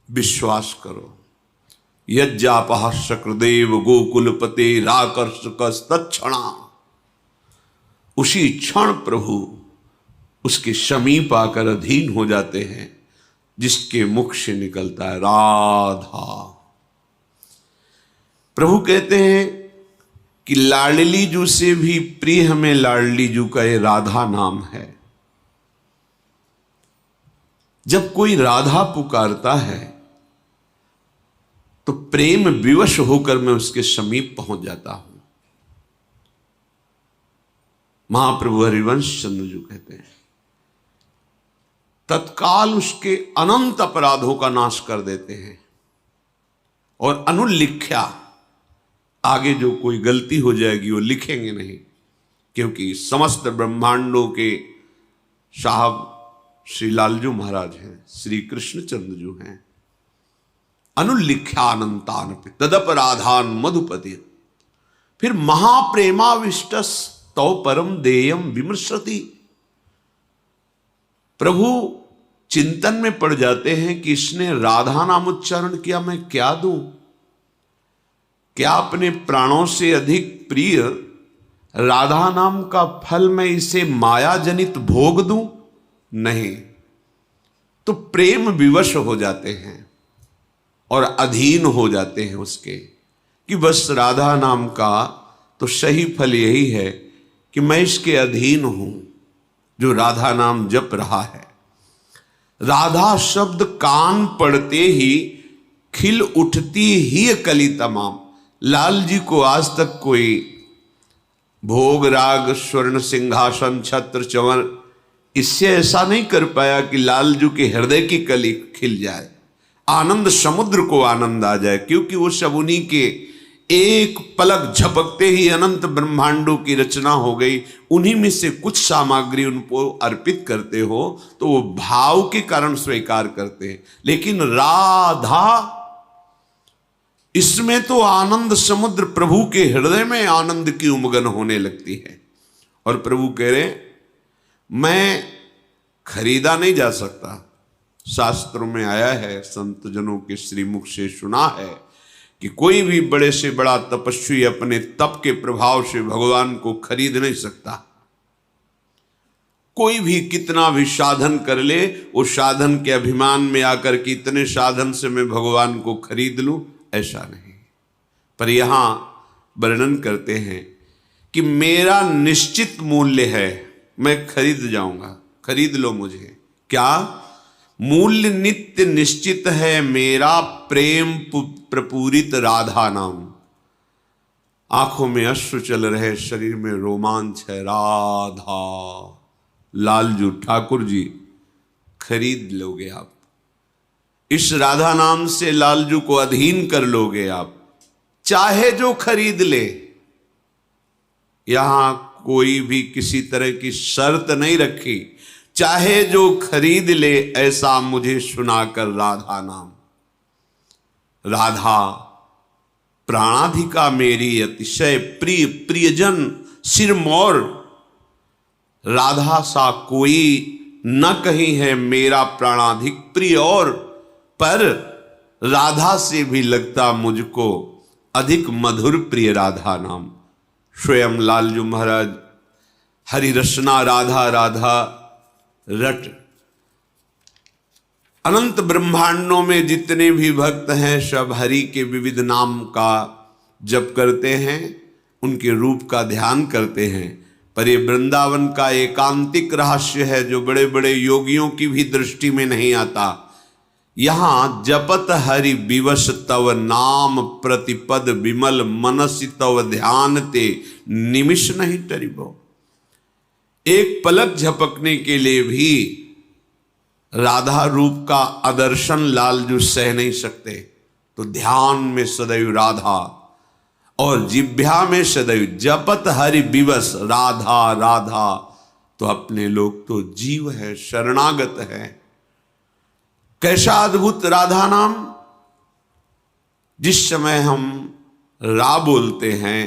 विश्वास करो। यज्जापः शक्रदेव गोकुलपते राकर्षकस्तत्क्षणा, उसी क्षण प्रभु उसके समीप आकर अधीन हो जाते हैं जिसके मुख से निकलता है राधा। प्रभु कहते हैं कि लाडली जू से भी प्रिय हमें लाडली जू का ये राधा नाम है। जब कोई राधा पुकारता है तो प्रेम विवश होकर मैं उसके समीप पहुंच जाता हूं। महाप्रभु हरिवंश चंद्र जी कहते हैं तत्काल उसके अनंत अपराधों का नाश कर देते हैं और अनुलिख्या, आगे जो कोई गलती हो जाएगी वो लिखेंगे नहीं, क्योंकि समस्त ब्रह्मांडों के साहब श्री लालजू महाराज हैं, श्री कृष्णचंद्र जो हैं। अनुलिख्यानंतान तदपराधान मधुपति, फिर महाप्रेमाविष्टस तौ परम देयम विमर्शति। प्रभु चिंतन में पड़ जाते हैं कि इसने राधा नाम उच्चारण किया, मैं क्या दूं? क्या अपने प्राणों से अधिक प्रिय राधा नाम का फल मैं इसे माया जनित भोग दूं? नहीं। तो प्रेम विवश हो जाते हैं और अधीन हो जाते हैं उसके, कि बस राधा नाम का तो सही फल यही है कि मैं इसके अधीन हूं जो राधा नाम जप रहा है। राधा शब्द कान पड़ते ही खिल उठती ही कली तमाम। लाल जी को आज तक कोई भोग राग स्वर्ण सिंहासन छत्र चंवर इससे ऐसा नहीं कर पाया कि लाल जी के हृदय की कली खिल जाए, आनंद समुद्र को आनंद आ जाए, क्योंकि वो सब उन्हीं के एक पलक झपकते ही अनंत ब्रह्मांडों की रचना हो गई। उन्हीं में से कुछ सामग्री उनको अर्पित करते हो तो वो भाव के कारण स्वीकार करते हैं। लेकिन राधा, इसमें तो आनंद समुद्र प्रभु के हृदय में आनंद की उमगन होने लगती है। और प्रभु कह रहे मैं खरीदा नहीं जा सकता। शास्त्रों में आया है, संत जनों के श्रीमुख से सुना है कि कोई भी बड़े से बड़ा तपस्वी अपने तप के प्रभाव से भगवान को खरीद नहीं सकता। कोई भी कितना भी साधन कर ले, वो साधन के अभिमान में आकर के इतने साधन से मैं भगवान को खरीद लूं, ऐसा नहीं। पर यहां वर्णन करते हैं कि मेरा निश्चित मूल्य है, मैं खरीद जाऊंगा, खरीद लो मुझे। क्या मूल्य नित्य निश्चित है मेरा, प्रेम प्रपूरित राधा नाम। आंखों में अश्रु चल रहे, शरीर में रोमांच है, राधा लालजू ठाकुर जी खरीद लोगे आप। इस राधा नाम से लालजू को अधीन कर लोगे आप, चाहे जो खरीद ले। यहां कोई भी किसी तरह की शर्त नहीं रखी, चाहे जो खरीद ले ऐसा मुझे सुनाकर राधा नाम। राधा प्राणाधिका मेरी अतिशय प्रिय, प्रियजन सिरमौर। राधा सा कोई न कहीं है मेरा प्राणाधिक प्रिय, और पर राधा से भी लगता मुझको अधिक मधुर प्रिय राधा नाम। स्वयं लालजू महाराज हरि रसना राधा राधा रट। अनंत ब्रह्मांडों में जितने भी भक्त हैं सब हरि के विविध नाम का जप करते हैं, उनके रूप का ध्यान करते हैं। पर ये वृंदावन का एकांतिक रहस्य है जो बड़े बड़े योगियों की भी दृष्टि में नहीं आता। यहां जपत हरि विवश तव नाम प्रतिपद विमल मनसि तव ध्यान ते निमिष नहीं टरिबो। एक पलक झपकने के लिए भी राधा रूप का आदर्शन लालजू सह नहीं सकते। तो ध्यान में सदैव राधा और जिह्वा में सदैव जपत हरि विवश राधा राधा। तो अपने लोग तो जीव है, शरणागत है। कैसा अद्भुत राधा नाम। जिस समय हम रा बोलते हैं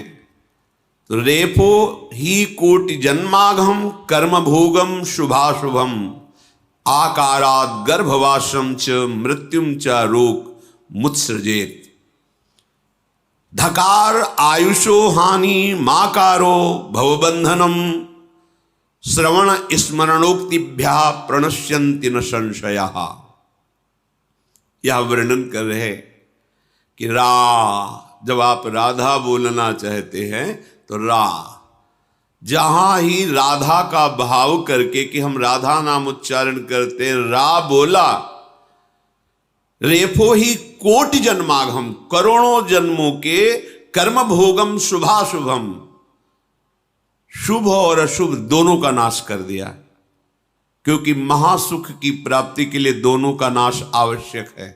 तो रेफो ही कोटि जन्माघम कर्म भोगम शुभाशुभम आकारात् गर्भवासं च मृत्युम च रोग मुत्सृजेत। धकार आयुषो हानि माकारो भवबंधनम श्रवण स्मरणोक्तिभ्या प्रणश्यन्ति न संशयः। यह वर्णन कर रहे कि जब आप राधा बोलना चाहते हैं तो जहां ही राधा का भाव करके कि हम राधा नाम उच्चारण करते हैं, बोला, रेफो ही कोटि जन्माघम, करोड़ों जन्मों के कर्म भोगम शुभाशुभम, शुभ और अशुभ दोनों का नाश कर दिया। क्योंकि महासुख की प्राप्ति के लिए दोनों का नाश आवश्यक है।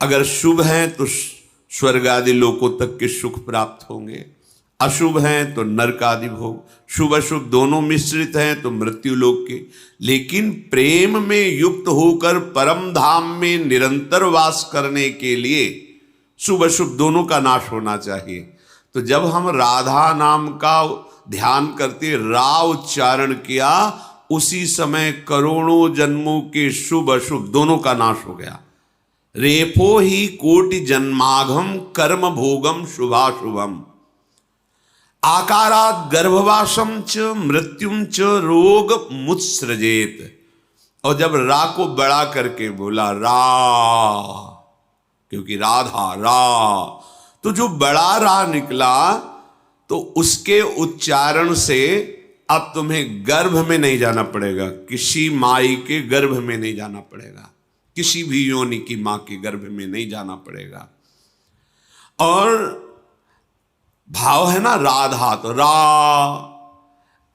अगर शुभ है तो स्वर्ग आदि लोकों तक के सुख प्राप्त होंगे, अशुभ हैं तो नरक आदि भोग, शुभ अशुभ दोनों मिश्रित हैं तो मृत्यु लोक के। लेकिन प्रेम में युक्त होकर परम धाम में निरंतर वास करने के लिए शुभ अशुभ दोनों का नाश होना चाहिए। तो जब हम राधा नाम का ध्यान करते उच्चारण किया, उसी समय करोड़ों जन्मों के शुभ अशुभ दोनों का नाश हो गया। रेफो ही कोटि जन्माघम कर्म भोगम शुभाशुभम आकारात् गर्भवासम च मृत्युम च रोग मुत्सृजेत। और जब को बड़ा करके बोला क्योंकि राधा तो जो बड़ा निकला, तो उसके उच्चारण से अब तुम्हें गर्भ में नहीं जाना पड़ेगा, किसी माई के गर्भ में नहीं जाना पड़ेगा, किसी भी योनि की मां के गर्भ में नहीं जाना पड़ेगा। और भाव है ना राधा, तो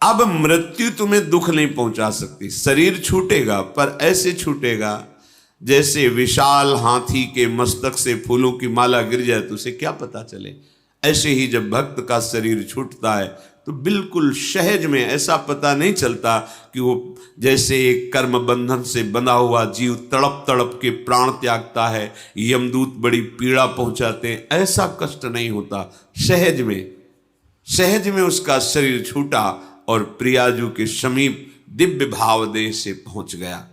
अब मृत्यु तुम्हें दुख नहीं पहुंचा सकती। शरीर छूटेगा पर ऐसे छूटेगा जैसे विशाल हाथी के मस्तक से फूलों की माला गिर जाए तो उसे क्या पता चले। ऐसे ही जब भक्त का शरीर छूटता है तो बिल्कुल सहज में, ऐसा पता नहीं चलता कि वो जैसे एक कर्म बंधन से बंधा हुआ जीव तड़प तड़प के प्राण त्यागता है, यमदूत बड़ी पीड़ा पहुंचाते हैं, ऐसा कष्ट नहीं होता। सहज में उसका शरीर छूटा और प्रियाजू के समीप दिव्य भाव देह से पहुंच गया।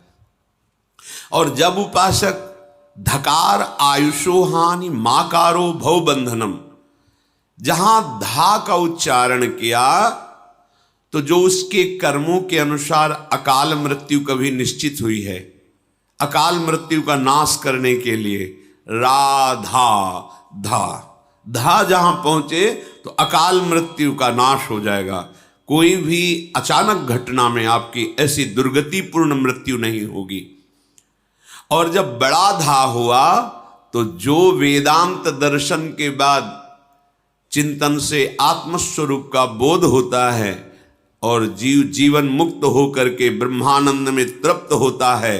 और जब उपासक धकार आयुषो हानि माकारो भव बंधनम, जहां धा का उच्चारण किया तो जो उसके कर्मों के अनुसार अकाल मृत्यु कभी निश्चित हुई है, अकाल मृत्यु का नाश करने के लिए राधा धा जहां पहुंचे तो अकाल मृत्यु का नाश हो जाएगा। कोई भी अचानक घटना में आपकी ऐसी दुर्गतिपूर्ण मृत्यु नहीं होगी। और जब बड़ा धा हुआ तो जो वेदांत दर्शन के बाद चिंतन से आत्मस्वरूप का बोध होता है और जीवन मुक्त होकर के ब्रह्मानंद में तृप्त होता है,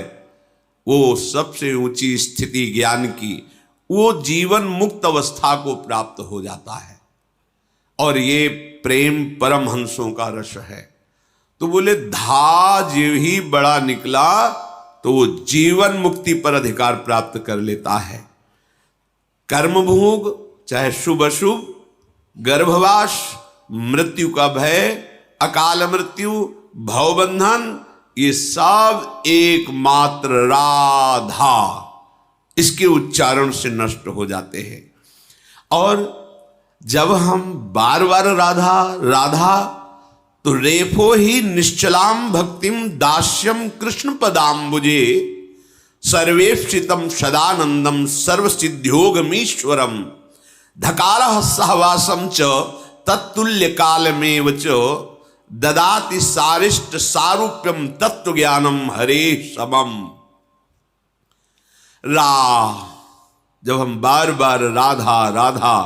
वो सबसे ऊंची स्थिति ज्ञान की, वो जीवन मुक्त अवस्था को प्राप्त हो जाता है। और ये प्रेम परमहंसों का रस है। तो बोले धा जीव ही बड़ा निकला तो वो जीवन मुक्ति पर अधिकार प्राप्त कर लेता है। कर्म भोग चाहे शुभ अशुभ, गर्भवास, मृत्यु का भय, अकाल मृत्यु, भवबंधन, ये सब एकमात्र राधा इसके उच्चारण से नष्ट हो जाते हैं। और जब हम बार बार राधा तो रेफो ही निश्चलाम भक्तिम दास्यम कृष्ण पदाम्बुजे सर्वेक्षितम सदानंदम सर्वसिद्ध्योगमीश्वरम धकार सहवासम च तत्तुल्य कालमेव च ददाति सारिष्ट सारूप्यम तत्व ज्ञानम हरे समम। जब हम बार बार राधा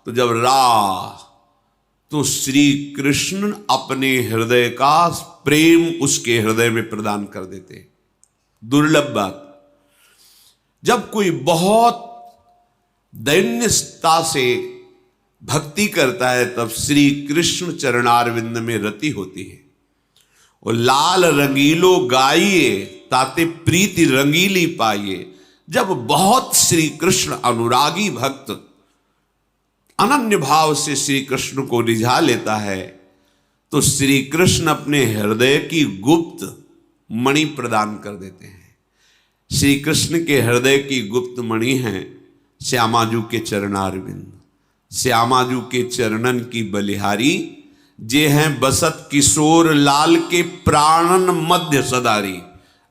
तो जब तो श्री कृष्ण अपने हृदय का प्रेम उसके हृदय में प्रदान कर देते। दुर्लभ बात, जब कोई बहुत दैन्यता से भक्ति करता है तब श्री कृष्ण चरणारविंद में रति होती है। और लाल रंगीलो गाइए ताते प्रीति रंगीली पाइए। जब बहुत श्री कृष्ण अनुरागी भक्त अनन्य भाव से श्री कृष्ण को रिझा लेता है तो श्री कृष्ण अपने हृदय की गुप्त मणि प्रदान कर देते हैं। श्री कृष्ण के हृदय की गुप्त मणि है श्यामाजू के चरणारविंद। श्यामाजू के चरणन की बलिहारी जे हैं बसत किशोर लाल के प्राणन मध्य सदारी।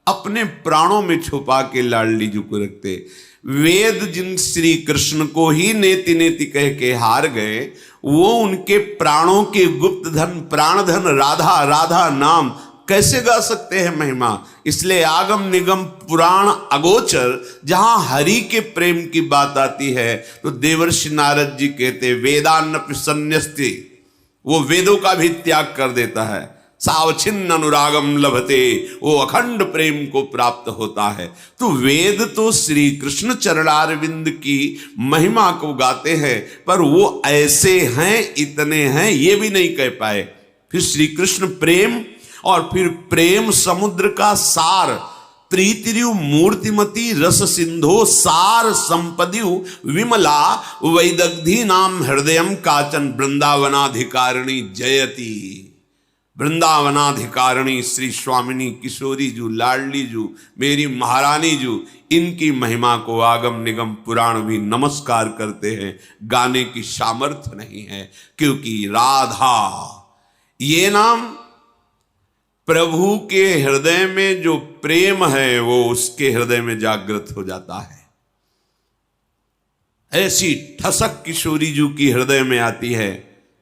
अपने प्राणों में छुपा के लाडली जी को रखते। वेद जिन श्री कृष्ण को ही नेति नेति कह के हार गए, वो उनके प्राणों के गुप्त धन प्राण धन राधा राधा नाम कैसे गा सकते हैं महिमा। इसलिए आगम निगम पुराण अगोचर जहां हरि के प्रेम की बात आती है तो देवर्षि नारद जी कहते वेदान्नपि सन्यस्ति, वो वेदों का भी त्याग कर देता है। सावच्छिन्न अनुरागम लभते, वो अखंड प्रेम को प्राप्त होता है। तो वेद तो श्री कृष्ण चरणारविंद की महिमा को गाते हैं, पर वो ऐसे हैं इतने हैं ये भी नहीं कह पाए। फिर श्री कृष्ण प्रेम और फिर प्रेम समुद्र का सार, प्रीतिरु मूर्तिमती रस सिंधो सार संपदियु विमला वैदग्धि नाम हृदयम काचन वृंदावनाधिकारिणी जयती। वृंदावनाधिकारिणी श्री स्वामिनी किशोरी जू, लाडली जू, मेरी महारानी जू, इनकी महिमा को आगम निगम पुराण भी नमस्कार करते हैं। गाने की सामर्थ्य नहीं है, क्योंकि राधा ये नाम प्रभु के हृदय में जो प्रेम है वो उसके हृदय में जागृत हो जाता है। ऐसी ठसक किशोरी जी की हृदय में आती है।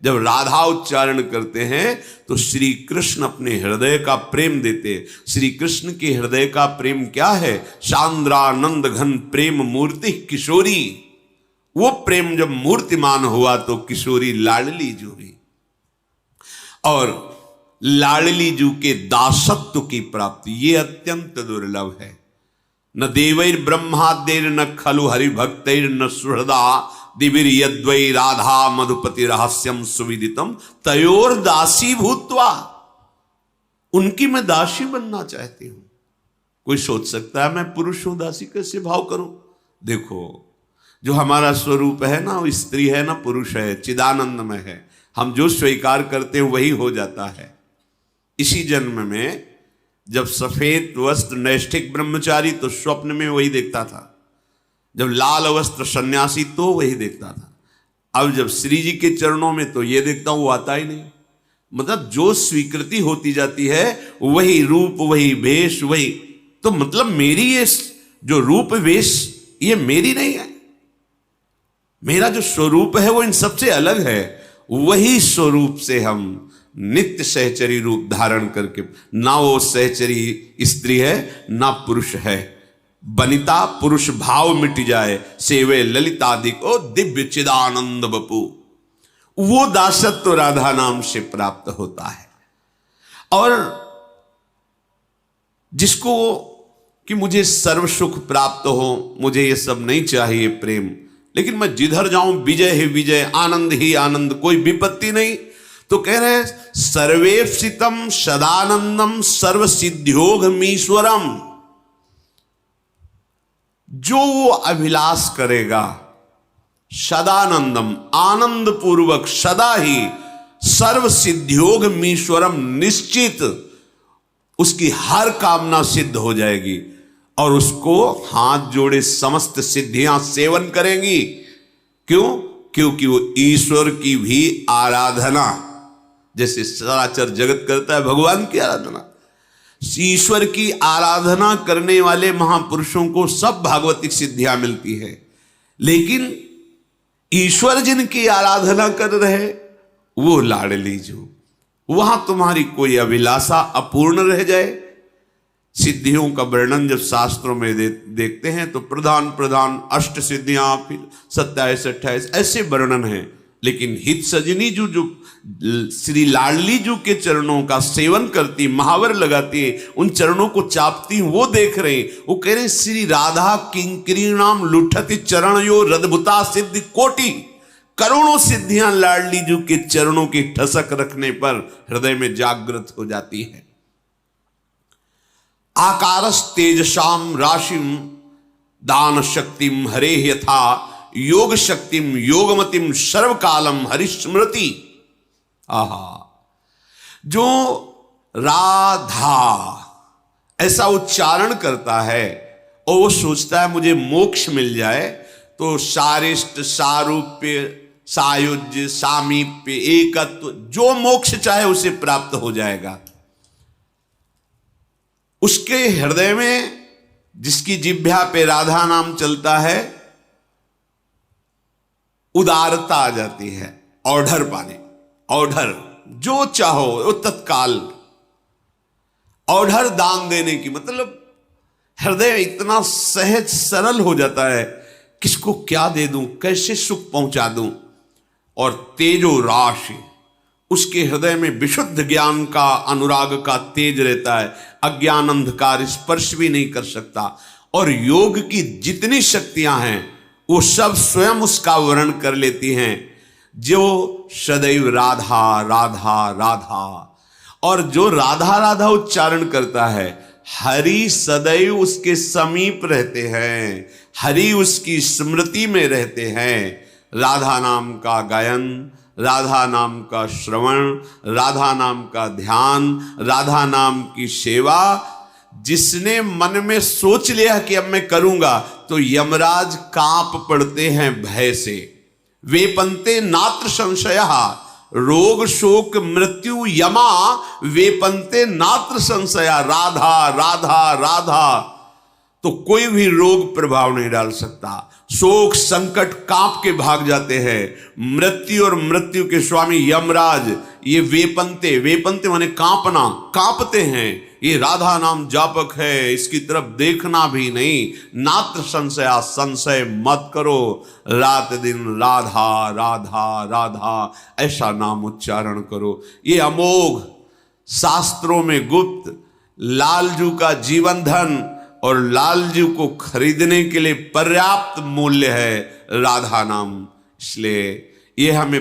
जब राधा उच्चारण करते हैं तो श्री कृष्ण अपने हृदय का प्रेम देते। श्री कृष्ण के हृदय का प्रेम क्या है? सांद्रानंद घन प्रेम मूर्ति किशोरी। वो प्रेम जब मूर्तिमान हुआ तो किशोरी लाडली जी हुई, और लाडली जू के दासत्व की प्राप्ति ये अत्यंत दुर्लभ है। न देवैर ब्रह्मादेर न खलु हरिभक्तैर न सुहृदा दिविर यद्वै राधा मधुपति रहस्यम सुविदितम तयोर दासी भूत्वा। उनकी मैं दासी बनना चाहती हूं। कोई सोच सकता है मैं पुरुष हूं, दासी कैसे भाव करूं? देखो, जो हमारा स्वरूप है ना, वो स्त्री है ना पुरुष है, चिदानंद में है। हम जो स्वीकार करते हैं वही हो जाता है। इसी जन्म में जब सफेद वस्त्र नैष्ठिक ब्रह्मचारी तो स्वप्न में वही देखता था, जब लाल वस्त्र सन्यासी तो वही देखता था। अब जब श्री जी के चरणों में तो ये देखता हूं, वो आता ही नहीं। मतलब जो स्वीकृति होती जाती है वही रूप वही वेश वही, तो मतलब मेरी ये जो रूप वेश ये मेरी नहीं है। मेरा जो स्वरूप है वो इन सबसे अलग है। वही स्वरूप से हम नित्य सहचरी रूप धारण करके, ना वो सहचरी स्त्री है ना पुरुष है, बनिता पुरुष भाव मिट जाए, सेवे ललितादिक ओ दिव्य चिदानंद बपू। वो दासत्व तो राधा नाम से प्राप्त होता है। और जिसको कि मुझे सर्व सुख प्राप्त हो, मुझे ये सब नहीं चाहिए प्रेम, लेकिन मैं जिधर जाऊं विजय ही विजय, आनंद ही आनंद, कोई विपत्ति नहीं, तो कह रहे सर्वेप्सितम सदानंदम सर्व सिद्ध्योगमीश्वरम। जो वो अभिलाष करेगा सदानंदम, आनंद पूर्वक सदा ही, सर्व सिद्ध्योगमीश्वरम, निश्चित उसकी हर कामना सिद्ध हो जाएगी और उसको हाथ जोड़े समस्त सिद्धियां सेवन करेंगी। क्यों? क्योंकि वो ईश्वर की भी आराधना, जैसे सराचर जगत करता है भगवान की आराधना, ईश्वर की आराधना करने वाले महापुरुषों को सब भागवतिक सिद्धियां मिलती है। लेकिन ईश्वर जिनकी आराधना कर रहे वो लाडली जो, वहां तुम्हारी कोई अभिलाषा अपूर्ण रह जाए। सिद्धियों का वर्णन जब शास्त्रों में देखते हैं तो प्रधान प्रधान अष्ट सिद्धियां, फिर 27 28 ऐसे वर्णन है। लेकिन हित सजनी जो श्री लाडली जू के चरणों का सेवन करती, महावर लगाती है, उन चरणों को चापती, वो देख रहे हैं। वो कह रहे श्री राधा किंकरीणाम लुठति चरण यो रद्भुता सिद्धि कोटि। करोड़ों सिद्धियां लाडली जू के चरणों की ठसक रखने पर हृदय में जागृत हो जाती है। आकारस तेजसाम राशिम दान शक्तिम हरे यथा योग शक्तिम योगमतिम सर्वकालम हरिस्मृति। आहा, जो राधा ऐसा उच्चारण करता है और वो सोचता है मुझे मोक्ष मिल जाए तो सारिष्ट, सारूप्य, सायुज्य, सामीप्य, एकत्व, जो मोक्ष चाहे उसे प्राप्त हो जाएगा। उसके हृदय में, जिसकी जिह्वा पे राधा नाम चलता है, उदारता आ जाती है। ऑर्डर पाने, ऑर्डर जो चाहो वो तत्काल ऑर्डर दान देने की, मतलब हृदय इतना सहज सरल हो जाता है, किसको क्या दे दूं, कैसे सुख पहुंचा दूं। और तेजो राशि, उसके हृदय में विशुद्ध ज्ञान का, अनुराग का तेज रहता है, अज्ञान अंधकार स्पर्श भी नहीं कर सकता। और योग की जितनी शक्तियां हैं वो सब स्वयं उसका वर्ण कर लेती हैं, जो सदैव राधा राधा राधा। और जो राधा राधा उच्चारण करता है, हरि सदैव उसके समीप रहते हैं, हरि उसकी स्मृति में रहते हैं। राधा नाम का गायन, राधा नाम का श्रवण, राधा नाम का ध्यान, राधा नाम की सेवा, जिसने मन में सोच लिया कि अब मैं करूंगा, तो यमराज कांप पड़ते हैं भय से। वेपन्ते नात्र संशयः, रोग शोक मृत्यु यमा वेपन्ते नात्र संशया। राधा राधा राधा, तो कोई भी रोग प्रभाव नहीं डाल सकता। शोक संकट कांप के भाग जाते हैं। मृत्यु और मृत्यु के स्वामी यमराज, ये वेपन्ते, वेपन्ते माने कांपना, कांपते हैं। ये राधा नाम जापक है, इसकी तरफ देखना भी नहीं। नात्र संशया, संशय मत करो, रात दिन राधा राधा राधा ऐसा नाम उच्चारण करो। ये अमोघ, शास्त्रों में गुप्त, लालजू का जीवन धन और लालजू को खरीदने के लिए पर्याप्त मूल्य है राधा नाम। इसलिए ये हमें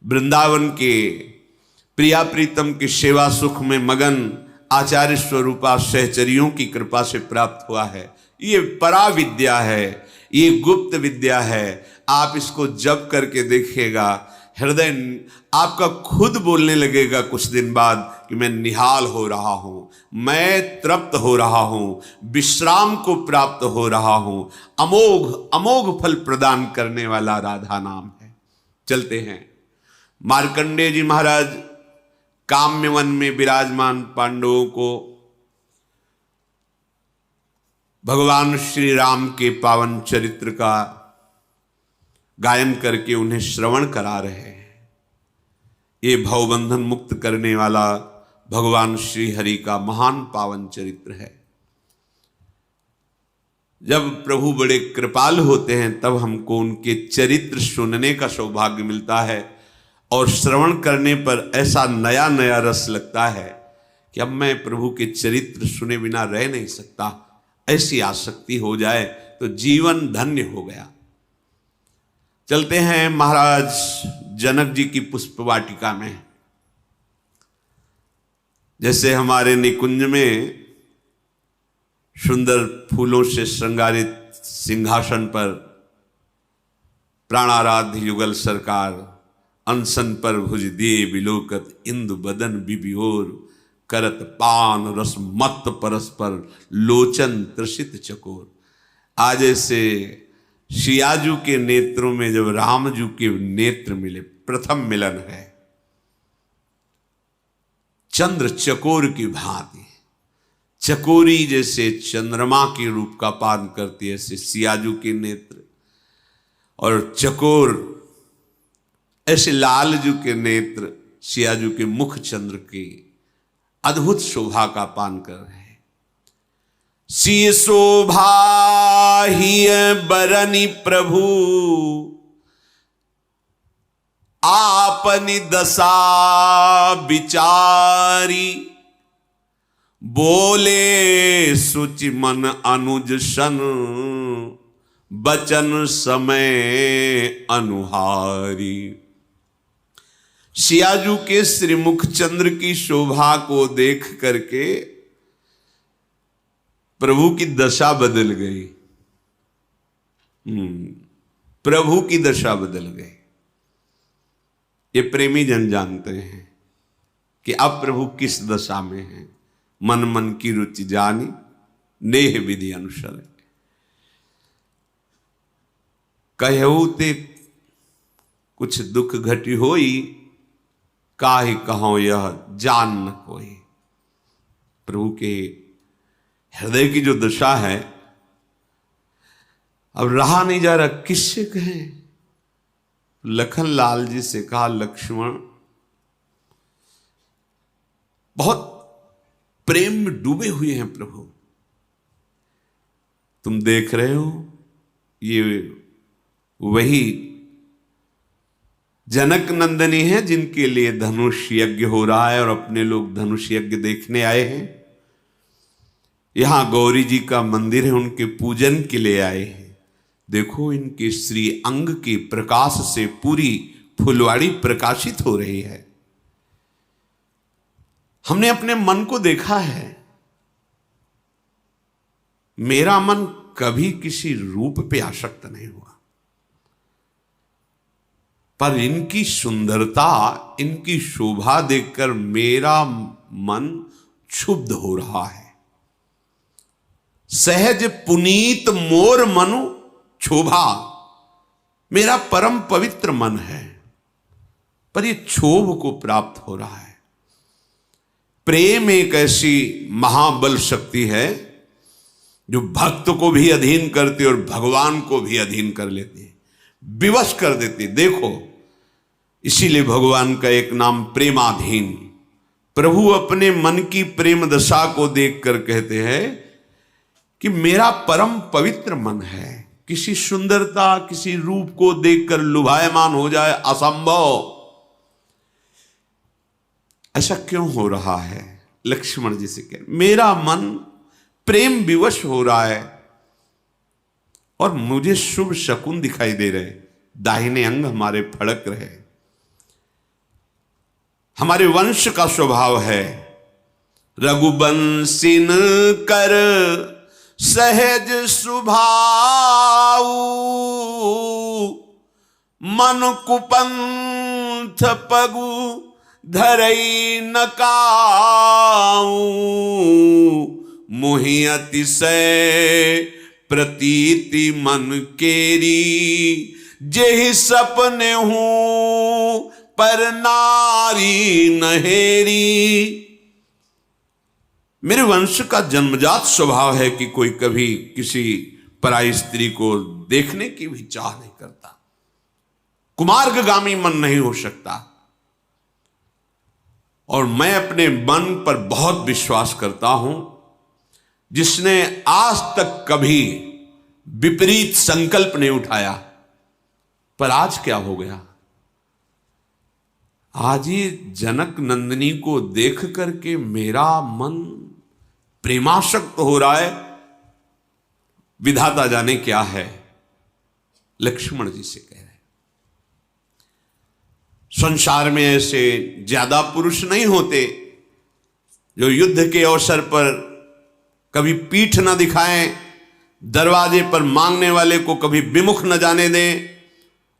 वृंदावन के प्रिया प्रीतम की सेवा सुख में मगन आचार्य स्वरूपा सहचरियों की कृपा से प्राप्त हुआ है। ये परा विद्या है, ये गुप्त विद्या है। आप इसको जप करके देखिएगा, हृदय आपका खुद बोलने लगेगा कुछ दिन बाद कि मैं निहाल हो रहा हूं, मैं तृप्त हो रहा हूं, विश्राम को प्राप्त हो रहा हूं। अमोघ अमोघ फल प्रदान करने वाला राधा नाम है। चलते हैं, मार्कंडेय जी महाराज काम्य वन में विराजमान पांडवों को भगवान श्री राम के पावन चरित्र का गायन करके उन्हें श्रवण करा रहे हैं। ये भवबंधन मुक्त करने वाला भगवान श्री हरि का महान पावन चरित्र है। जब प्रभु बड़े कृपाल होते हैं तब हमको उनके चरित्र सुनने का सौभाग्य मिलता है और श्रवण करने पर ऐसा नया नया रस लगता है कि अब मैं प्रभु के चरित्र सुने बिना रह नहीं सकता। ऐसी आसक्ति हो जाए तो जीवन धन्य हो गया। चलते हैं महाराज जनक जी की पुष्प वाटिका में। जैसे हमारे निकुंज में सुंदर फूलों से श्रृंगारित सिंहासन पर प्राणाराध्य युगल सरकार अनशन पर भुज दिए बिलोकत, इंदु बदन बिबियोर करत पान रस मत परस्पर लोचन त्रसित चकोर। आज ऐसे सियाजू के नेत्रों में जब रामजू के नेत्र मिले, प्रथम मिलन है। चंद्र चकोर की भांति, चकोरी जैसे चंद्रमा के रूप का पान करती है, ऐसे सियाजू के नेत्र, और चकोर ऐसे लालजू के नेत्र सियाजू के मुख चंद्र की अद्भुत शोभा का पान कर रहे हैं। सी शोभा ही बरनी प्रभु आपनी दशा विचारी, बोले सुचि मन अनुज सन बचन समय अनुहारी। सियाजू के श्रीमुख चंद्र की शोभा को देख करके प्रभु की दशा बदल गई। प्रभु की दशा बदल गई। ये प्रेमी जन जानते हैं कि अब प्रभु किस दशा में हैं। मन मन की रुचि जानी, नेह विधि अनुसर। कहऊ ते कुछ दुख घटी होई, काहे कहो यह जान न कोई। प्रभु के हृदय की जो दशा है, अब रहा नहीं जा रहा, किससे कहें। लखन लाल जी से कहा, लक्ष्मण बहुत प्रेम में डूबे हुए हैं प्रभु, तुम देख रहे हो ये वही जनक नंदनी है जिनके लिए धनुष यज्ञ हो रहा है और अपने लोग धनुष यज्ञ देखने आए हैं। यहां गौरी जी का मंदिर है, उनके पूजन के लिए आए हैं। देखो इनके श्री अंग के प्रकाश से पूरी फुलवाड़ी प्रकाशित हो रही है। हमने अपने मन को देखा है, मेरा मन कभी किसी रूप पे आसक्त नहीं हुआ, पर इनकी सुंदरता, इनकी शोभा देखकर मेरा मन क्षुब्ध हो रहा है। सहज पुनीत मोर मनु क्षोभा, मेरा परम पवित्र मन है, पर यह क्षोभ को प्राप्त हो रहा है। प्रेम एक ऐसी महाबल शक्ति है जो भक्त को भी अधीन करती और भगवान को भी अधीन कर लेती है, विवश कर देती। देखो इसीलिए भगवान का एक नाम प्रेमाधीन। प्रभु अपने मन की प्रेम दशा को देखकर कहते हैं कि मेरा परम पवित्र मन है, किसी सुंदरता, किसी रूप को देखकर लुभायमान हो जाए असंभव। ऐसा क्यों हो रहा है? लक्ष्मण जी से कह, मेरा मन प्रेम विवश हो रहा है और मुझे शुभ शकुन दिखाई दे रहे, दाहिने अंग हमारे फड़क रहे। हमारे वंश का स्वभाव है रघुवंशिन कर सहज सुभाऊ, मन कुपंथ पगु धरई न काऊ, मोहि अतिशय प्रतीति मन केरी, जेहि सपने हूं पर नारी नहेरी। मेरे वंश का जन्मजात स्वभाव है कि कोई कभी किसी पराई स्त्री को देखने की भी चाह नहीं करता, कुमार्गगामी मन नहीं हो सकता। और मैं अपने मन पर बहुत विश्वास करता हूं, जिसने आज तक कभी विपरीत संकल्प नहीं उठाया। पर आज क्या हो गया? आज ही जनक नंदिनी को देख करके मेरा मन प्रेमासक्त हो रहा है। विधाता जाने क्या है। लक्ष्मण जी से कह रहे, संसार में ऐसे ज्यादा पुरुष नहीं होते जो युद्ध के अवसर पर कभी पीठ न दिखाएं, दरवाजे पर मांगने वाले को कभी विमुख न जाने दें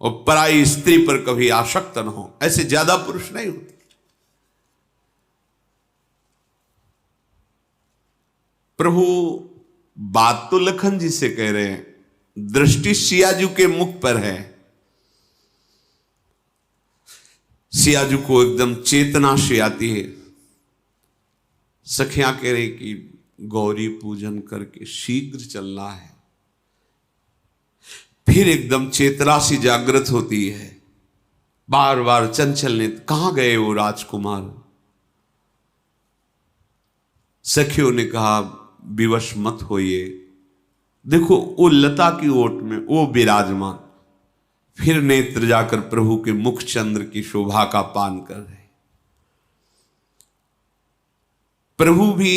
और पराई स्त्री पर कभी आसक्त न हो। ऐसे ज्यादा पुरुष नहीं होते। प्रभु बात तो लखन जी से कह रहे हैं, दृष्टि सियाजू के मुख पर है। सियाजू को एकदम चेतना से आती है। सखियां कह रही कि गौरी पूजन करके शीघ्र चलना है। फिर एकदम चेतना सी जागृत होती है, बार बार चंचल ने, कहां गए वो राजकुमार? सखियों ने कहा, विवश मत होइए, देखो वो लता की ओट में वो विराजमान। फिर नेत्र जाकर प्रभु के मुख चंद्र की शोभा का पान कर रहे। प्रभु भी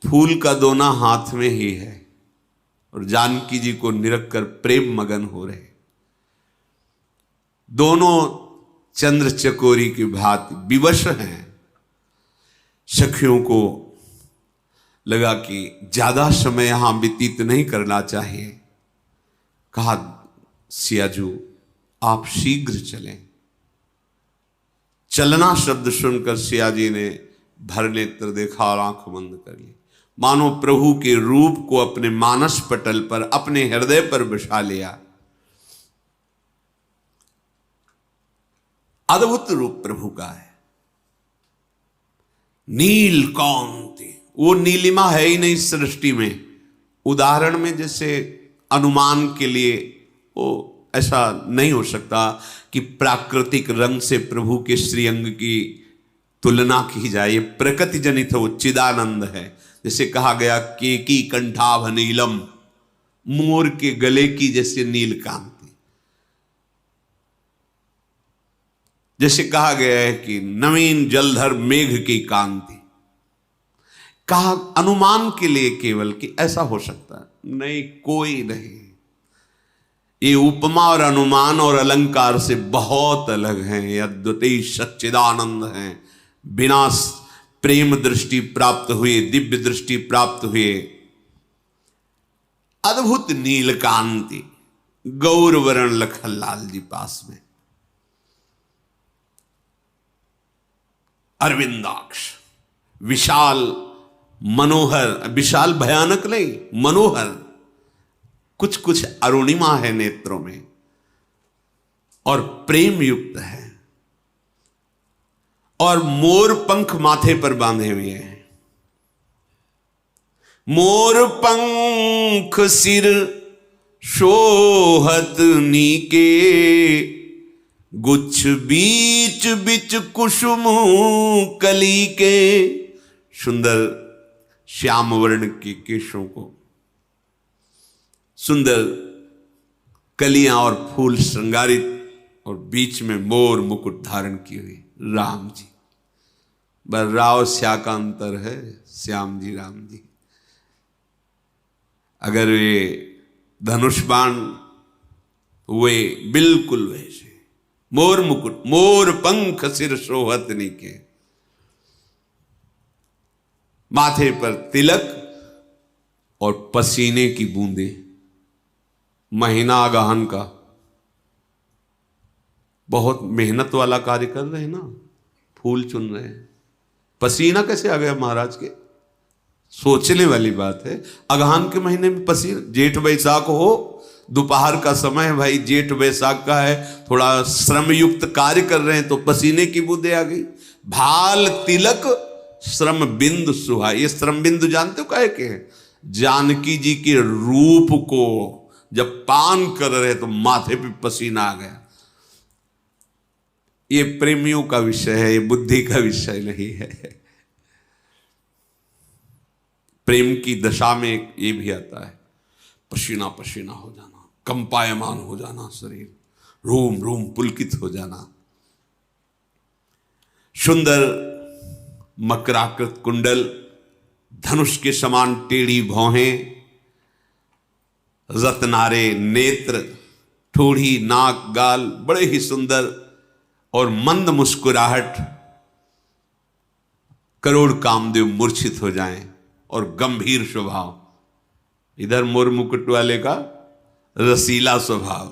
फूल का दोना हाथ में ही है और जानकी जी को निरख कर प्रेम मगन हो रहे। दोनों चंद्र चकोरी की भांति विवश हैं। सखियों को लगा कि ज्यादा समय यहां व्यतीत नहीं करना चाहिए। कहा, सियाजू आप शीघ्र चलें। चलना शब्द सुनकर सियाजी ने भर नेत्र देखा और आंख बंद कर ली, मानो प्रभु के रूप को अपने मानस पटल पर, अपने हृदय पर बसा लिया। अद्भुत रूप प्रभु का है। नीलकांति, वो नीलिमा है ही नहीं सृष्टि में। उदाहरण में जैसे अनुमान के लिए वो ऐसा नहीं हो सकता कि प्राकृतिक रंग से प्रभु के श्रीअंग की तुलना की जाए। ये प्रकृति जनित है, वो चिदानंद है। जैसे कहा गया केकी कंठाभ नीलम, मोर के गले की जैसे नील कांति। जैसे कहा गया है कि नवीन जलधर मेघ की कांति। कहा अनुमान के लिए केवल कि ऐसा हो सकता है, नहीं, कोई नहीं। ये उपमा और अनुमान और अलंकार से बहुत अलग हैं। ये अद्वितीय सच्चिदानंद हैं। बिना प्रेम दृष्टि प्राप्त हुए, दिव्य दृष्टि प्राप्त हुए अद्भुत नील कांति। गौरवर्ण लखनलाल जी पास में अरविंदाक्ष, विशाल मनोहर, विशाल भयानक नहीं, मनोहर। कुछ कुछ अरुणिमा है नेत्रों में और प्रेम युक्त है, और मोर पंख माथे पर बांधे हुए हैं। मोर पंख सिर शोहत नीके, गुच्छ बीच बीच कुसुम कली के। सुंदर श्याम वर्ण के केशों को, सुंदर कलियां और फूल श्रृंगारित, और बीच में मोर मुकुट धारण की हुई राम जी। बस राव श्या का अंतर है, श्याम जी राम जी। अगर वे धनुष बाण हुए बिल्कुल वैसे, मोर मुकुट, मोर पंख सिर शोहत नीके, माथे पर तिलक और पसीने की बूंदे। महीना आगहन का बहुत मेहनत वाला कार्य कर रहे हैं ना, फूल चुन रहे हैं। पसीना कैसे आ गया महाराज के? सोचने वाली बात है। अगहन के महीने में पसीना, जेठ बैसाख हो, दोपहर का समय है भाई, जेठ बैसाख का है, थोड़ा श्रम युक्त कार्य कर रहे हैं तो पसीने की बूंदे आ गई। भाल तिलक श्रम बिंदु सुहा। ये श्रम बिंदु जानते हो काहे के हैं? जानकी जी के रूप को जब पान कर रहे तो माथे पे पसीना आ गया। ये प्रेमियों का विषय है, ये बुद्धि का विषय नहीं है। प्रेम की दशा में ये भी आता है, पसीना पसीना हो जाना, कंपायमान हो जाना, शरीर रोम रोम पुलकित हो जाना। सुंदर मकराकृत कुंडल, धनुष के समान टेढ़ी भौहें, रत्नारे नेत्र, ठोड़ी नाक गाल, बड़े ही सुंदर, और मंद मुस्कुराहट। करोड़ कामदेव मूर्छित हो जाएं, और गंभीर स्वभाव। इधर मोर मुकुट वाले का रसीला स्वभाव,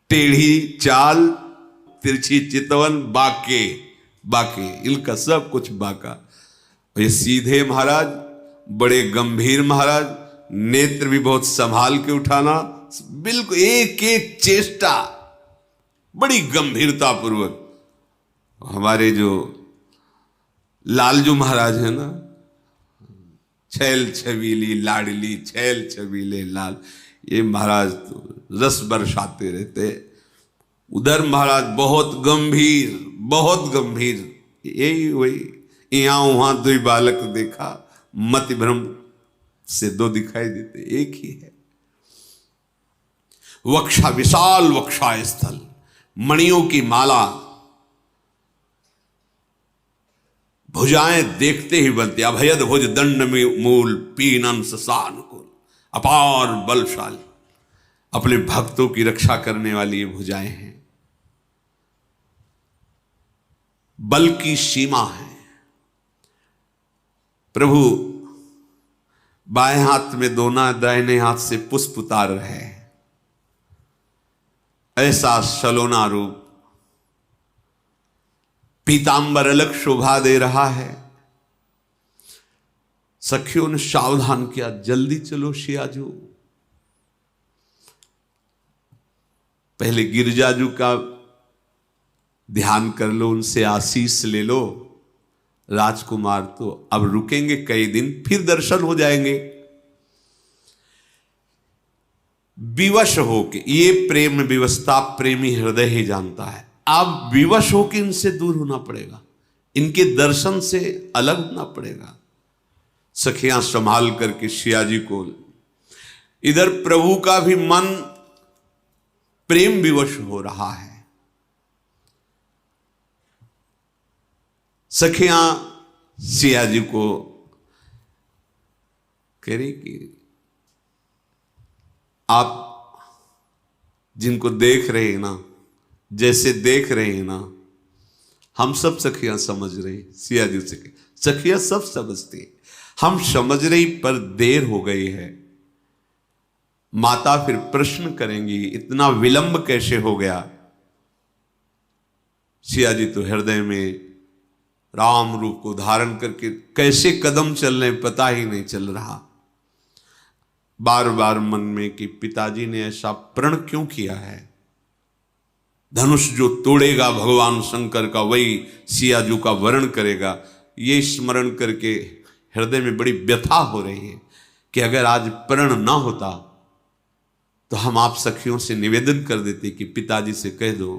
टेढ़ी चाल, तिरछी चितवन, बाके बाके, इनका सब कुछ बाका। ये सीधे महाराज, बड़े गंभीर महाराज, नेत्र भी बहुत संभाल के उठाना, बिल्कुल एक एक चेष्टा बड़ी गंभीरता पूर्वक। हमारे जो लालजू महाराज है ना, छैल छबीली लाडली, छैल छबीले लाल, ये महाराज तो रस बरसाते रहते। उधर महाराज बहुत गंभीर, बहुत गंभीर। यही वही, यहां वहां दो बालक देखा, मति भ्रम से दो दिखाई देते, एक ही है। वक्षा विशाल, वक्षा स्थल, मणियों की माला, भुजाएं देखते ही बनती। अभयद भुज दंड मूल पीनन ससानुकूल, अपार बलशाली, अपने भक्तों की रक्षा करने वाली ये भुजाएं हैं। बल की सीमा है। प्रभु बाएं हाथ में दोना, दाहिने हाथ से पुष्प उतार रहे हैं। ऐसा सलोना रूप, पीतांबर अलग शोभा दे रहा है। सखियों ने सावधान किया, जल्दी चलो सियाजू, पहले गिरजाजू का ध्यान कर लो, उनसे आशीष ले लो। राजकुमार तो अब रुकेंगे कई दिन, फिर दर्शन हो जाएंगे। विवश होके, ये प्रेम विवशता प्रेमी हृदय ही जानता है। आप विवश होके इनसे दूर होना पड़ेगा, इनके दर्शन से अलग होना पड़ेगा। सखियां संभाल करके सियाजी को, इधर प्रभु का भी मन प्रेम विवश हो रहा है। सखियां सियाजी को कह रही कि आप जिनको देख रहे हैं ना, जैसे देख रहे हैं ना, हम सब सखियां समझ रहे हैं। सियाजी से सखियां सब समझती है, हम समझ रही पर देर हो गई है। माता फिर प्रश्न करेंगी इतना विलंब कैसे हो गया। सियाजी तो हृदय में राम रूप को धारण करके कैसे कदम चल रहे पता ही नहीं चल रहा। बार बार मन में कि पिताजी ने ऐसा प्रण क्यों किया है। धनुष जो तोड़ेगा भगवान शंकर का, वही सियाजू का वरण करेगा। ये स्मरण करके हृदय में बड़ी व्यथा हो रही है कि अगर आज प्रण ना होता तो हम आप सखियों से निवेदन कर देते कि पिताजी से कह दो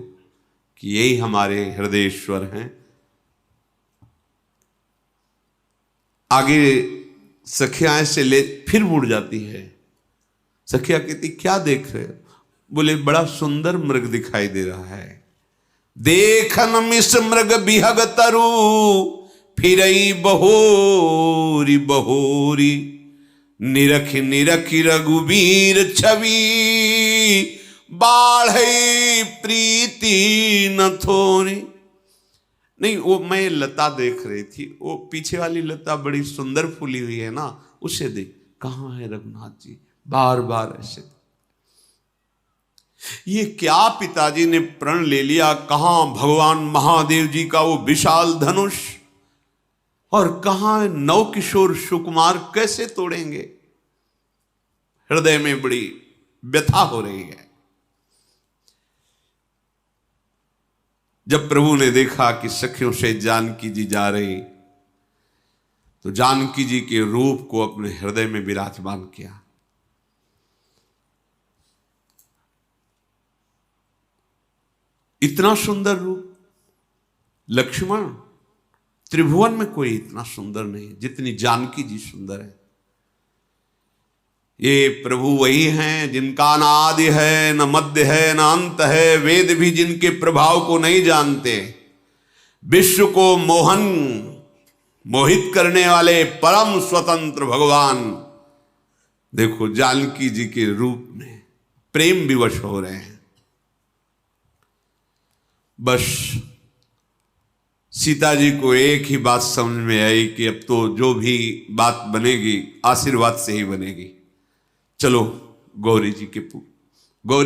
कि यही हमारे हृदयेश्वर हैं। आगे सखियां ऐसे ले फिर मुड़ जाती है। सखिया कहती क्या देख रहे हो? बोले बड़ा सुंदर मृग दिखाई दे रहा है। देखन मिस मृग बिहग तरु फिरई बहोरी बहोरी, निरख निरखी रघुबीर छवि, बाढ़ई प्रीति न थोरी। नहीं, वो मैं लता देख रही थी, वो पीछे वाली लता बड़ी सुंदर फूली हुई है ना, उसे देख। कहाँ है रघुनाथ जी? बार बार ऐसे। ये क्या पिताजी ने प्रण ले लिया? कहां भगवान महादेव जी का वो विशाल धनुष, और कहां नव किशोर सुकुमार कैसे तोड़ेंगे? हृदय में बड़ी व्यथा हो रही है। जब प्रभु ने देखा कि सखियों से जानकी जी जा रही, तो जानकी जी के रूप को अपने हृदय में विराजमान किया। इतना सुंदर रूप लक्ष्मण, त्रिभुवन में कोई इतना सुंदर नहीं जितनी जानकी जी सुंदर है। ये प्रभु वही हैं जिनका न आदि है, न मध्य है, न अंत है। वेद भी जिनके प्रभाव को नहीं जानते। विश्व को मोहित करने वाले परम स्वतंत्र भगवान, देखो जानकी जी के रूप में प्रेम विवश हो रहे हैं। बस सीता जी को एक ही बात समझ में आई कि अब तो जो भी बात बनेगी आशीर्वाद से ही बनेगी। चलो गौरी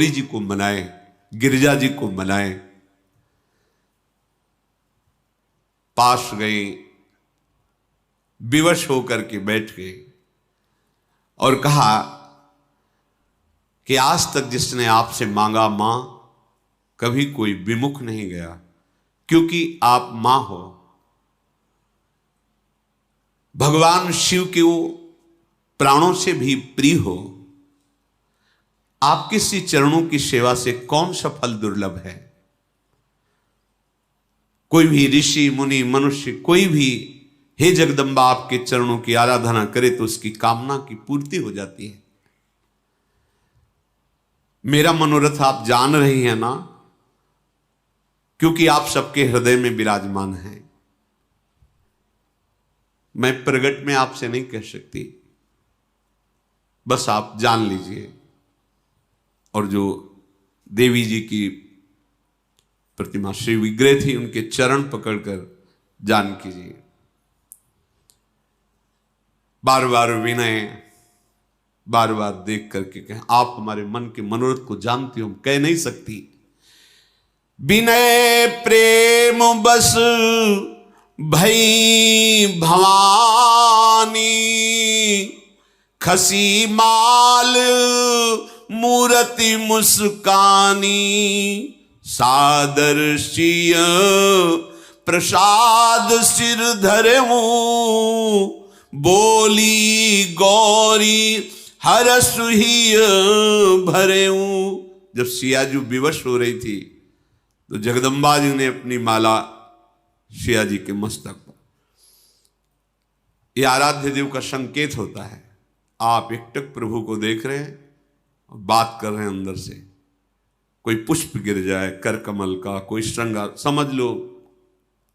जी को मनाएं, गिरिजा जी को मनाएं। पास गई, विवश होकर के बैठ गए और कहा कि आज तक जिसने आपसे मांगा मां, कभी कोई विमुख नहीं गया, क्योंकि आप मां हो। भगवान शिव के वो प्राणों से भी प्रिय हो। आपके सी चरणों की सेवा से कौन सा फल दुर्लभ है? कोई भी ऋषि मुनि मनुष्य कोई भी हे जगदम्बा आपके चरणों की आराधना करे तो उसकी कामना की पूर्ति हो जाती है। मेरा मनोरथ आप जान रही हैं ना, क्योंकि आप सबके हृदय में विराजमान हैं। मैं प्रगट में आपसे नहीं कह सकती, बस आप जान लीजिए। और जो देवी जी की प्रतिमा श्री विग्रह थी, उनके चरण पकड़कर जानकी जी बार बार विनय, बार बार देख करके कहें, आप हमारे मन के मनोरथ को जानती हो, हम कह नहीं सकती। विनय प्रेम बस भई भवानी, खसी माल मूर्ति मुस्कानी, सादर सिय प्रसाद सिर धरऊं, बोली गौरी हर सुहिय भरेऊं। जब सियाजू विवश हो रही थी तो जगदम्बा जी ने अपनी माला सिया जी के मस्तक पर, यह आराध्य देव का संकेत होता है। आप एकटक प्रभु को देख रहे हैं और बात कर रहे हैं अंदर से, कोई पुष्प गिर जाए कर कमल का, कोई श्रृंगार, समझ लो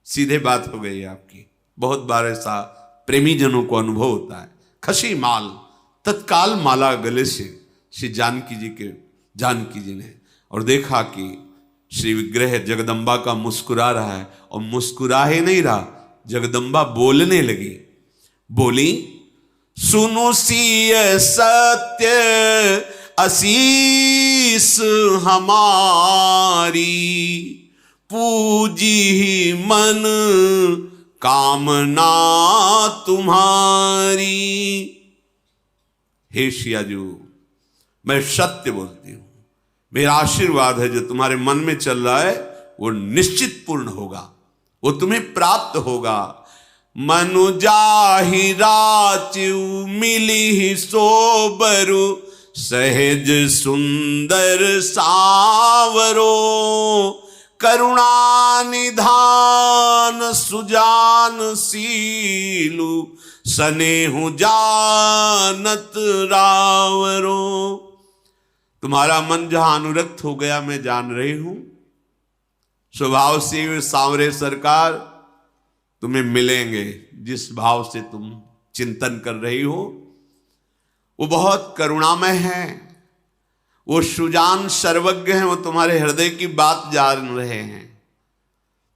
सीधे बात हो गई आपकी। बहुत बार ऐसा प्रेमी जनों को अनुभव होता है। खसी माल, तत्काल माला गले से श्री जानकी जी ने, और देखा कि श्री विग्रह जगदम्बा का मुस्कुरा रहा है, और मुस्कुरा ही नहीं रहा, जगदम्बा बोलने लगी। बोली, सुनु सिय सत्य असीस हमारी, पूजी मन कामना तुम्हारी। हे सियाजू, मैं सत्य बोलती हूं, मेरा आशीर्वाद है जो तुम्हारे मन में चल रहा है वो निश्चित पूर्ण होगा, वो तुम्हें प्राप्त होगा। मनु जाहि राचु मिली सोबरु, सहज सुंदर सावरो, करुणा निधान सुजान सीलु, सनेहु जानत रावरो। तुम्हारा मन जहां अनुरक्त हो गया मैं जान रही हूं। स्वभाव से सांवरे सरकार तुम्हें मिलेंगे, जिस भाव से तुम चिंतन कर रही हो वो बहुत करुणामय है, वो सुजान सर्वज्ञ हैं, वो तुम्हारे हृदय की बात जान रहे हैं,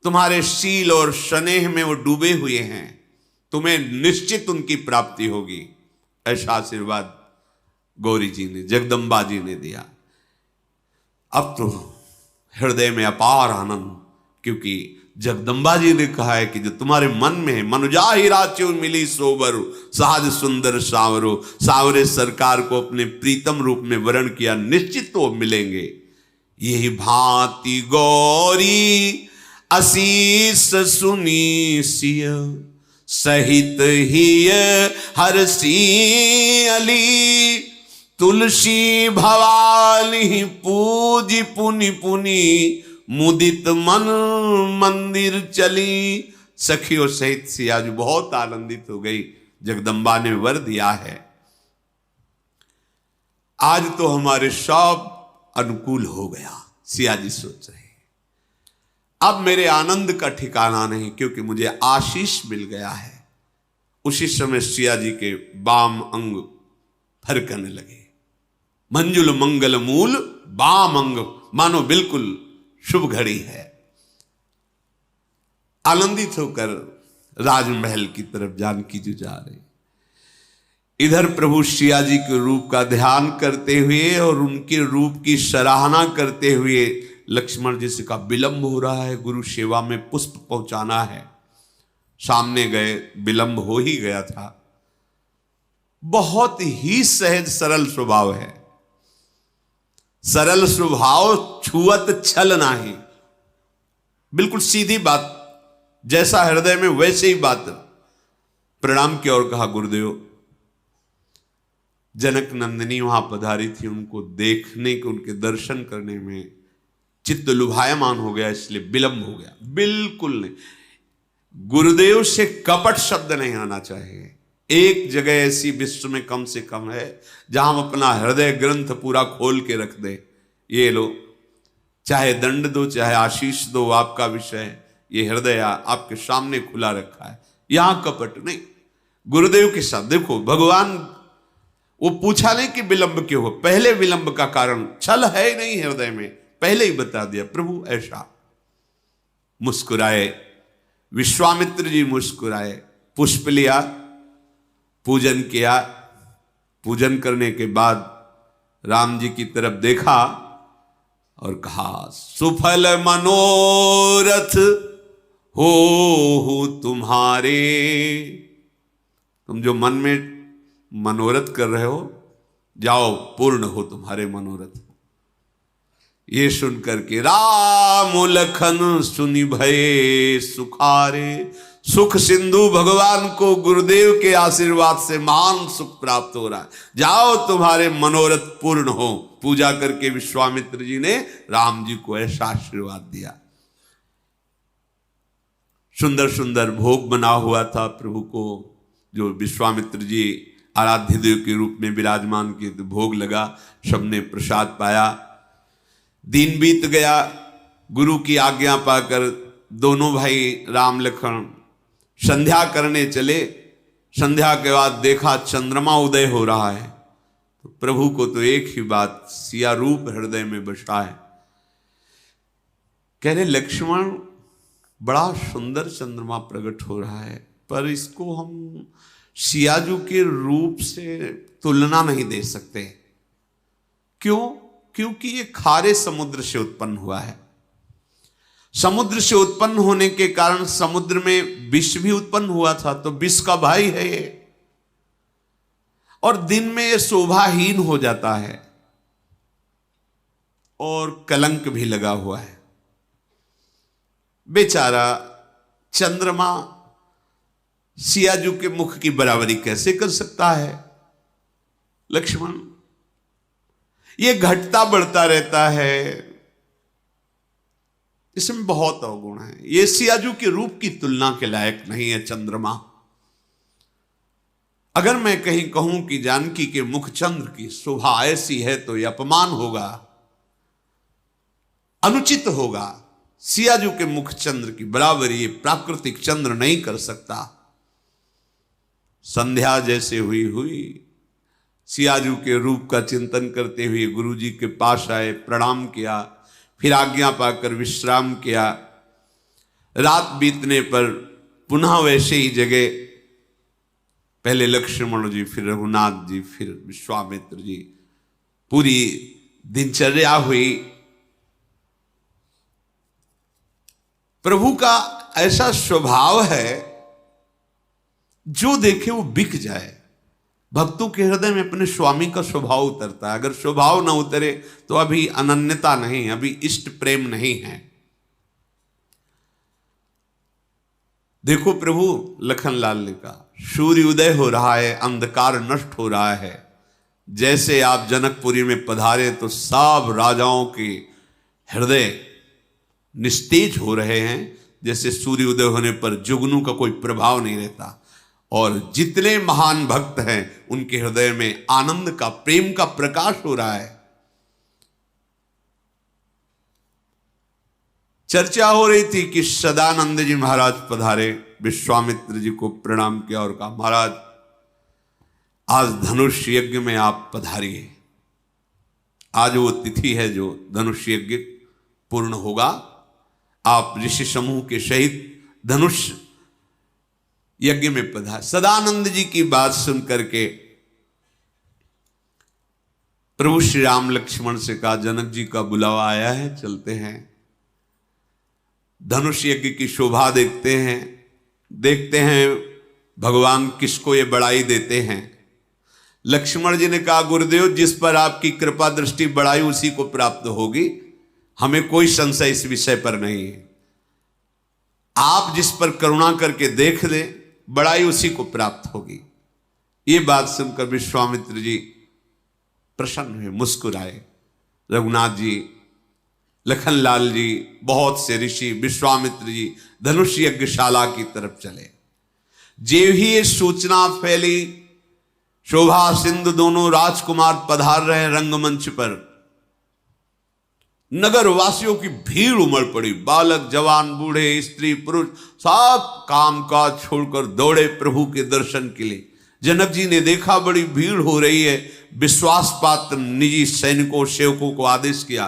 तुम्हारे शील और स्नेह में वो डूबे हुए हैं, तुम्हें निश्चित उनकी प्राप्ति होगी। ऐसा आशीर्वाद गौरी जी ने, जगदम्बा जी ने दिया। अब तो हृदय में अपार आनंद, क्योंकि जगदम्बा जी ने कहा है कि जो तुम्हारे मन में है, मनुजा ही राच्यो मिली सोबर, सहज सुंदर सावरो, सावरे सरकार को अपने प्रीतम रूप में वर्ण किया, निश्चित तो मिलेंगे। यही भांति गौरी असीस सुनी सिय, सहित ही हरसी अली, तुलसी भवानी पूजी पुनि पुनि, मुदित मन मंदिर चली। सखियों सहित सियाजू बहुत आनंदित हो गई, जगदम्बा ने वर दिया है, आज तो हमारे सब अनुकूल हो गया। सियाजी सोच रहे अब मेरे आनंद का ठिकाना नहीं, क्योंकि मुझे आशीष मिल गया है। उसी समय सिया जी के बाम अंग फरकने लगे। मंजुल मंगल मूल बाम अंग, मानो बिल्कुल शुभ घड़ी है। आनंदित होकर राजमहल की तरफ जानकी जी जा रहे। इधर प्रभु सिया जी के रूप का ध्यान करते हुए और उनके रूप की सराहना करते हुए लक्ष्मण जी से का विलंब हो रहा है, गुरु सेवा में पुष्प पहुंचाना है। सामने गए, विलंब हो ही गया था। बहुत ही सहज सरल स्वभाव है, सरल स्वभाव छुअत छल नाही, बिल्कुल सीधी बात, जैसा हृदय में वैसे ही बात। प्रणाम किया और कहा, गुरुदेव। जनक नंदिनी वहां पधारी थी, उनको देखने के, उनके दर्शन करने में चित्त लुभायमान हो गया, इसलिए विलंब हो गया। बिल्कुल नहीं, गुरुदेव से कपट शब्द नहीं आना चाहिए। एक जगह ऐसी विश्व में कम से कम है जहां हम अपना हृदय ग्रंथ पूरा खोल के रख दे। ये लो, चाहे दंड दो चाहे आशीष दो, आपका विषय, ये हृदय आपके सामने खुला रखा है, यहां कपट नहीं। गुरुदेव के साथ देखो, भगवान वो पूछा नहीं कि विलंब क्यों हो, पहले विलंब का कारण छल है ही नहीं हृदय में, पहले ही बता दिया। प्रभु ऐसा मुस्कुराए, विश्वामित्र जी मुस्कुराए, पुष्प लिया, पूजन किया। पूजन करने के बाद राम जी की तरफ देखा और कहा सुफल मनोरथ हो तुम्हारे। तुम जो मन में मनोरथ कर रहे हो, जाओ पूर्ण हो तुम्हारे मनोरथ। ये सुनकर के राम लखन सुनि भये सुखारे। सुख सिंधु भगवान को गुरुदेव के आशीर्वाद से महान सुख प्राप्त हो रहा है, जाओ तुम्हारे मनोरथ पूर्ण हो। पूजा करके विश्वामित्र जी ने राम जी को ऐसा आशीर्वाद दिया। सुंदर सुंदर भोग बना हुआ था प्रभु को, जो विश्वामित्र जी आराध्य देव के रूप में विराजमान किए, तो भोग लगा, सबने प्रसाद पाया। दिन बीत गया, गुरु की आज्ञा पाकर दोनों भाई राम लखन संध्या करने चले। संध्या के बाद देखा चंद्रमा उदय हो रहा है, तो प्रभु को तो एक ही बात, सिया रूप हृदय में बसा है। कह रहे लक्ष्मण, बड़ा सुंदर चंद्रमा प्रकट हो रहा है, पर इसको हम सियाजू के रूप से तुलना नहीं दे सकते। क्यों? क्योंकि ये खारे समुद्र से उत्पन्न हुआ है। समुद्र से उत्पन्न होने के कारण समुद्र में विष भी उत्पन्न हुआ था, तो विष का भाई है ये, और दिन में ये शोभाहीन हो जाता है और कलंक भी लगा हुआ है। बेचारा चंद्रमा सियाजू के मुख की बराबरी कैसे कर सकता है? लक्ष्मण, ये घटता बढ़ता रहता है, इसमें बहुत अवगुण है। ये सियाजू के रूप की तुलना के लायक नहीं है चंद्रमा। अगर मैं कहीं कहूं कि जानकी के मुख चंद्र की शोभा ऐसी है, तो यह अपमान होगा, अनुचित होगा। सियाजू के मुख चंद्र की बराबरी ये प्राकृतिक चंद्र नहीं कर सकता। संध्या जैसे हुई, सियाजू के रूप का चिंतन करते हुए गुरु जी के पास आए, प्रणाम किया, फिर आज्ञा पाकर विश्राम किया। रात बीतने पर पुनः वैसे ही जगह, पहले लक्ष्मण जी, फिर रघुनाथ जी, फिर विश्वामित्र जी, पूरी दिनचर्या हुई। प्रभु का ऐसा स्वभाव है, जो देखे वो बिक जाए। भक्तों के हृदय में अपने स्वामी का स्वभाव उतरता है। अगर स्वभाव ना उतरे तो अभी अनन्यता नहीं, अभी इष्ट प्रेम नहीं है। देखो प्रभु लखनलाल ने कहा, सूर्य उदय हो रहा है, अंधकार नष्ट हो रहा है। जैसे आप जनकपुरी में पधारे तो सब राजाओं के हृदय निस्तेज हो रहे हैं। जैसे सूर्य उदय होने पर जुगनू का कोई प्रभाव नहीं रहता, और जितने महान भक्त हैं उनके हृदय में आनंद का, प्रेम का प्रकाश हो रहा है। चर्चा हो रही थी कि सदानंद जी महाराज पधारे, विश्वामित्र जी को प्रणाम किया और कहा, महाराज आज धनुष यज्ञ में आप पधारिए। आज वो तिथि है जो धनुष यज्ञ पूर्ण होगा। आप ऋषि समूह के सहित धनुष यज्ञ में पधार। सदानंद जी की बात सुनकर के प्रभु श्री राम लक्ष्मण से कहा, जनक जी का बुलावा आया है, चलते हैं। धनुष यज्ञ की शोभा देखते हैं भगवान किसको ये बड़ाई देते हैं। लक्ष्मण जी ने कहा, गुरुदेव जिस पर आपकी कृपा दृष्टि बड़ाई उसी को प्राप्त होगी, हमें कोई संशय इस विषय पर नहीं है। आप जिस पर करुणा करके देख लें, बड़ाई उसी को प्राप्त होगी। ये बात सुनकर विश्वामित्र जी प्रसन्न हुए, मुस्कुराए। रघुनाथ जी, लखनलाल जी, बहुत से ऋषि, विश्वामित्र जी धनुष यज्ञशाला की तरफ चले। जे ही ये सूचना फैली, शोभा सिंधु दोनों राजकुमार पधार रहे रंगमंच पर, नगर वासियों की भीड़ उमड़ पड़ी। बालक, जवान, बूढ़े, स्त्री, पुरुष सब काम काज छोड़कर दौड़े प्रभु के दर्शन के लिए। जनक जी ने देखा बड़ी भीड़ हो रही है, विश्वास पात्र निजी सैनिकों सेवकों को आदेश किया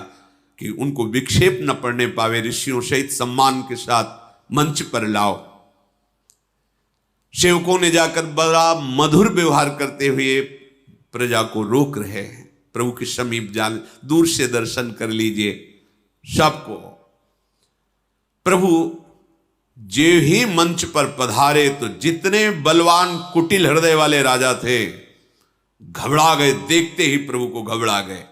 कि उनको विक्षेप न पड़ने पावे, ऋषियों सहित सम्मान के साथ मंच पर लाओ। सेवकों ने जाकर बड़ा मधुर व्यवहार करते हुए प्रजा को रोक रहे हैं। प्रभु के समीप जान, दूर से दर्शन कर लीजिए। सबको। प्रभु जे ही मंच पर पधारे तो जितने बलवान कुटिल हृदय वाले राजा थे घबरा गए, देखते ही प्रभु को घबरा गए।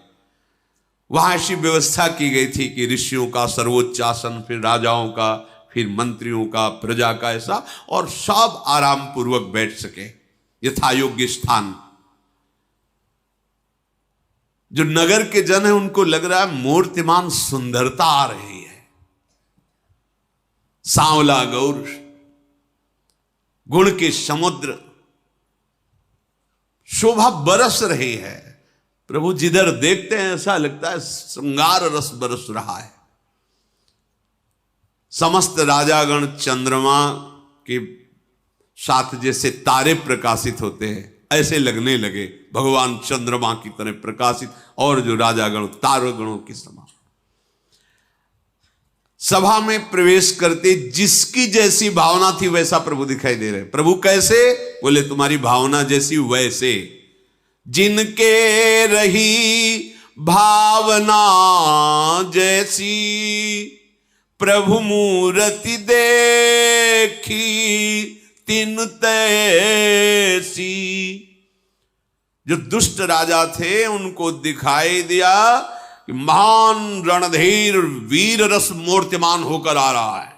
वहां ऐसी व्यवस्था की गई थी कि ऋषियों का सर्वोच्च आसन, फिर राजाओं का, फिर मंत्रियों का, प्रजा का, ऐसा, और सब आराम पूर्वक बैठ सके यथायोग्य स्थान। जो नगर के जन है उनको लग रहा है मूर्तिमान सुंदरता आ रही है, सांवला गौर, गुण के समुद्र, शोभा बरस रही है। प्रभु जिधर देखते हैं ऐसा लगता है श्रृंगार रस बरस रहा है। समस्त राजागण चंद्रमा के साथ जैसे तारे प्रकाशित होते हैं ऐसे लगने लगे, भगवान चंद्रमा की तरह प्रकाशित, और जो राजागण तारागणों के समान। सभा में प्रवेश करते जिसकी जैसी भावना थी वैसा प्रभु दिखाई दे रहे। प्रभु कैसे? बोले तुम्हारी भावना जैसी वैसे। जिनके रही भावना जैसी, प्रभु मूर्ति देखी तिन तैसी। जो दुष्ट राजा थे उनको दिखाई दिया कि महान रणधीर वीर रस मूर्तिमान होकर आ रहा है।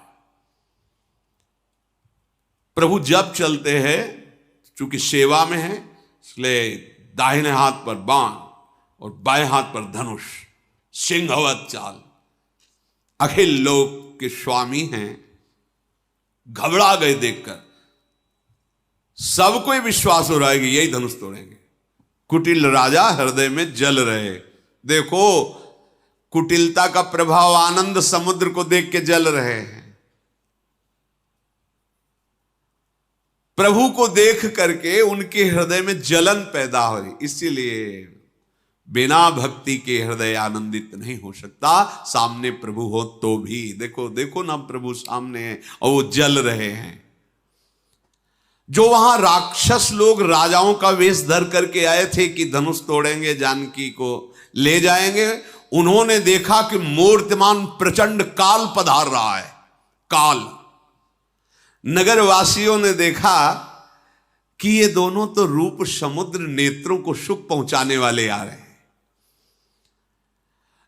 प्रभु जब चलते हैं, चूंकि सेवा में है, इसलिए दाहिने हाथ पर बाण और बाएं हाथ पर धनुष, सिंहवत चाल, अखिल लोक के स्वामी हैं। घबरा गए देखकर, सबको विश्वास हो रहा है कि यही धनुष तोड़ेंगे। कुटिल राजा हृदय में जल रहे। देखो कुटिलता का प्रभाव आनंद समुद्र को देख के जल रहे हैं। प्रभु को देख करके उनके हृदय में जलन पैदा हो रही। इसीलिए बिना भक्ति के हृदय आनंदित नहीं हो सकता। सामने प्रभु हो तो भी देखो, देखो ना, प्रभु सामने है और वो जल रहे हैं। जो वहां राक्षस लोग राजाओं का वेश धर करके आए थे कि धनुष तोड़ेंगे, जानकी को ले जाएंगे, उन्होंने देखा कि मूर्तिमान प्रचंड काल पधार रहा है। काल। नगरवासियों ने देखा कि ये दोनों तो रूप समुद्र नेत्रों को सुख पहुंचाने वाले आ रहे हैं।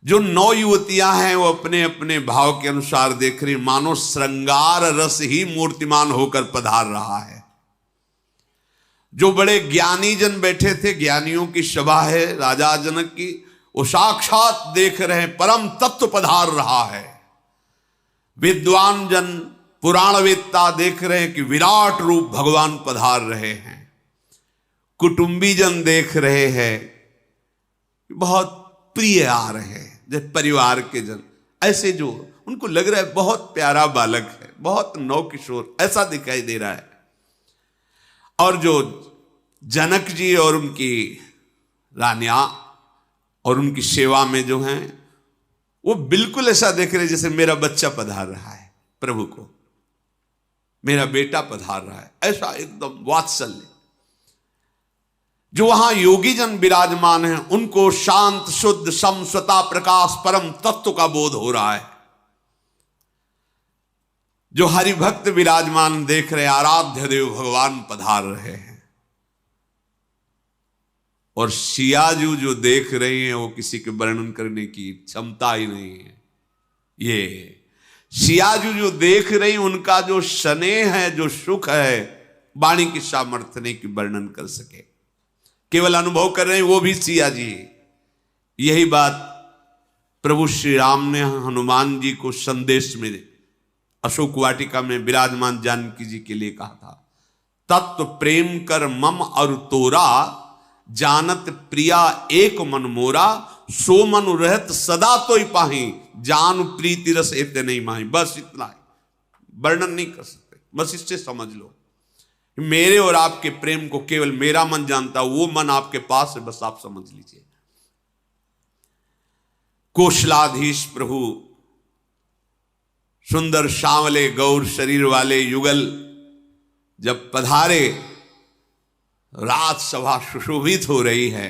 जो 9 युवतियां हैं वो अपने अपने भाव के अनुसार देख रही, मानो श्रृंगार रस ही मूर्तिमान होकर पधार रहा है। जो बड़े ज्ञानी जन बैठे थे, ज्ञानियों की सभा है राजा जनक की, वो साक्षात देख रहे हैं परम तत्व पधार रहा है। विद्वान जन, पुराणवेत्ता देख रहे हैं कि विराट रूप भगवान पधार रहे हैं। कुटुंबी जन देख रहे हैं बहुत प्रिय आ रहे हैं, जैसे परिवार के जन, ऐसे जो उनको लग रहा है बहुत प्यारा बालक है, बहुत नवकिशोर, ऐसा दिखाई दे रहा है। और जो जनक जी और उनकी रानियां और उनकी सेवा में जो हैं, वो बिल्कुल ऐसा देख रहे जैसे मेरा बच्चा पधार रहा है, प्रभु को मेरा बेटा पधार रहा है, ऐसा एकदम वात्सल्य। जो वहां योगी जन विराजमान हैं उनको शांत शुद्ध समस्वता प्रकाश परम तत्व का बोध हो रहा है। जो हरिभक्त विराजमान देख रहे, आराध्य देव भगवान पधार रहे हैं। और सियाजू जो देख रही हैं वो किसी के वर्णन करने की क्षमता ही नहीं है। ये सियाजू जो देख रही, उनका जो स्नेह है, जो सुख है, वाणी की सामर्थ्य नहीं कि वर्णन कर सके, केवल अनुभव कर रहे हैं, वो भी सिया जी। यही बात प्रभु श्री राम ने हनुमान जी को संदेश में अशोक वाटिका में विराजमान जानकी जी के लिए कहा था। तत्व प्रेम कर मम और तोरा, जानत प्रिया एक मन मोरा, सो मनु रहत सदा तोई पाही, जान प्रीति रस एते नहीं माही। बस इतना है, वर्णन नहीं कर सकते, बस इससे समझ लो मेरे और आपके प्रेम को केवल मेरा मन जानता, वो मन आपके पास है, बस आप समझ लीजिए। कोशलाधीश प्रभु सुंदर सांवले गौर शरीर वाले युगल जब पधारे, रात सभा सुशोभित हो रही है।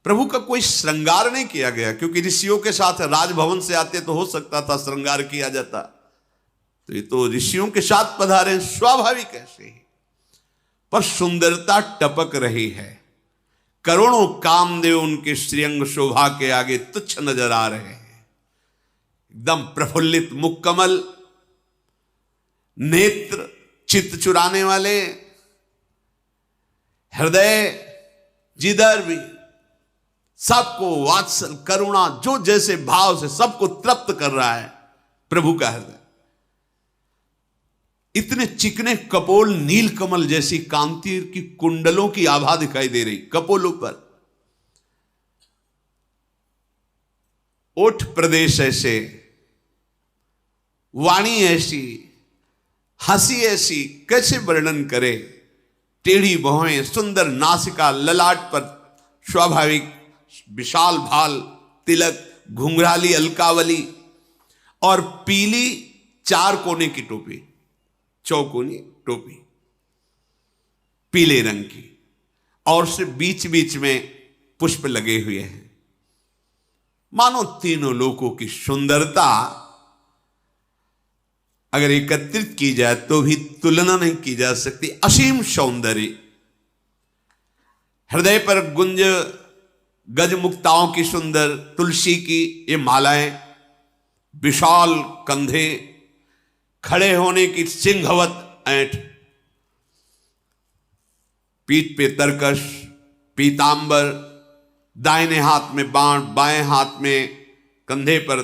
प्रभु का कोई श्रृंगार नहीं किया गया, क्योंकि ऋषियों के साथ राजभवन से आते तो हो सकता था श्रृंगार किया जाता, तो ये तो ऋषियों के साथ पधारे, स्वाभाविक ऐसे ही। पर सुंदरता टपक रही है, करोड़ों कामदेव उनके श्रीअंग शोभा के आगे तुच्छ नजर आ रहे हैं। एकदम प्रफुल्लित मुखकमल, नेत्र चित्त चुराने वाले, हृदय जिधर भी सबको वात्सल करुणा, जो जैसे भाव से सबको तृप्त कर रहा है प्रभु का हृदय। इतने चिकने कपोल, नील कमल जैसी कांति की कुंडलों की आभा दिखाई दे रही कपोलों पर। ओठ प्रदेश ऐसे, वाणी ऐसी, हंसी ऐसी, कैसे वर्णन करे। टेढ़ी भौहें, सुंदर नासिका, ललाट पर स्वाभाविक विशाल भाल, तिलक, घुंघराली अलकावली और पीली 4 कोने की टोपी, चौकोनी टोपी पीले रंग की, और से बीच बीच में पुष्प लगे हुए हैं। मानो तीनों लोकों की सुंदरता अगर एकत्रित की जाए तो भी तुलना नहीं की जा सकती। असीम सौंदर्य, हृदय पर गुंज गजमुक्ताओं की सुंदर, तुलसी की ये मालाएं, विशाल कंधे, खड़े होने की सिंहवत ऐंठ, पीठ पे तरकश, पीतांबर, दाहिने हाथ में बाण, बाएं हाथ में कंधे पर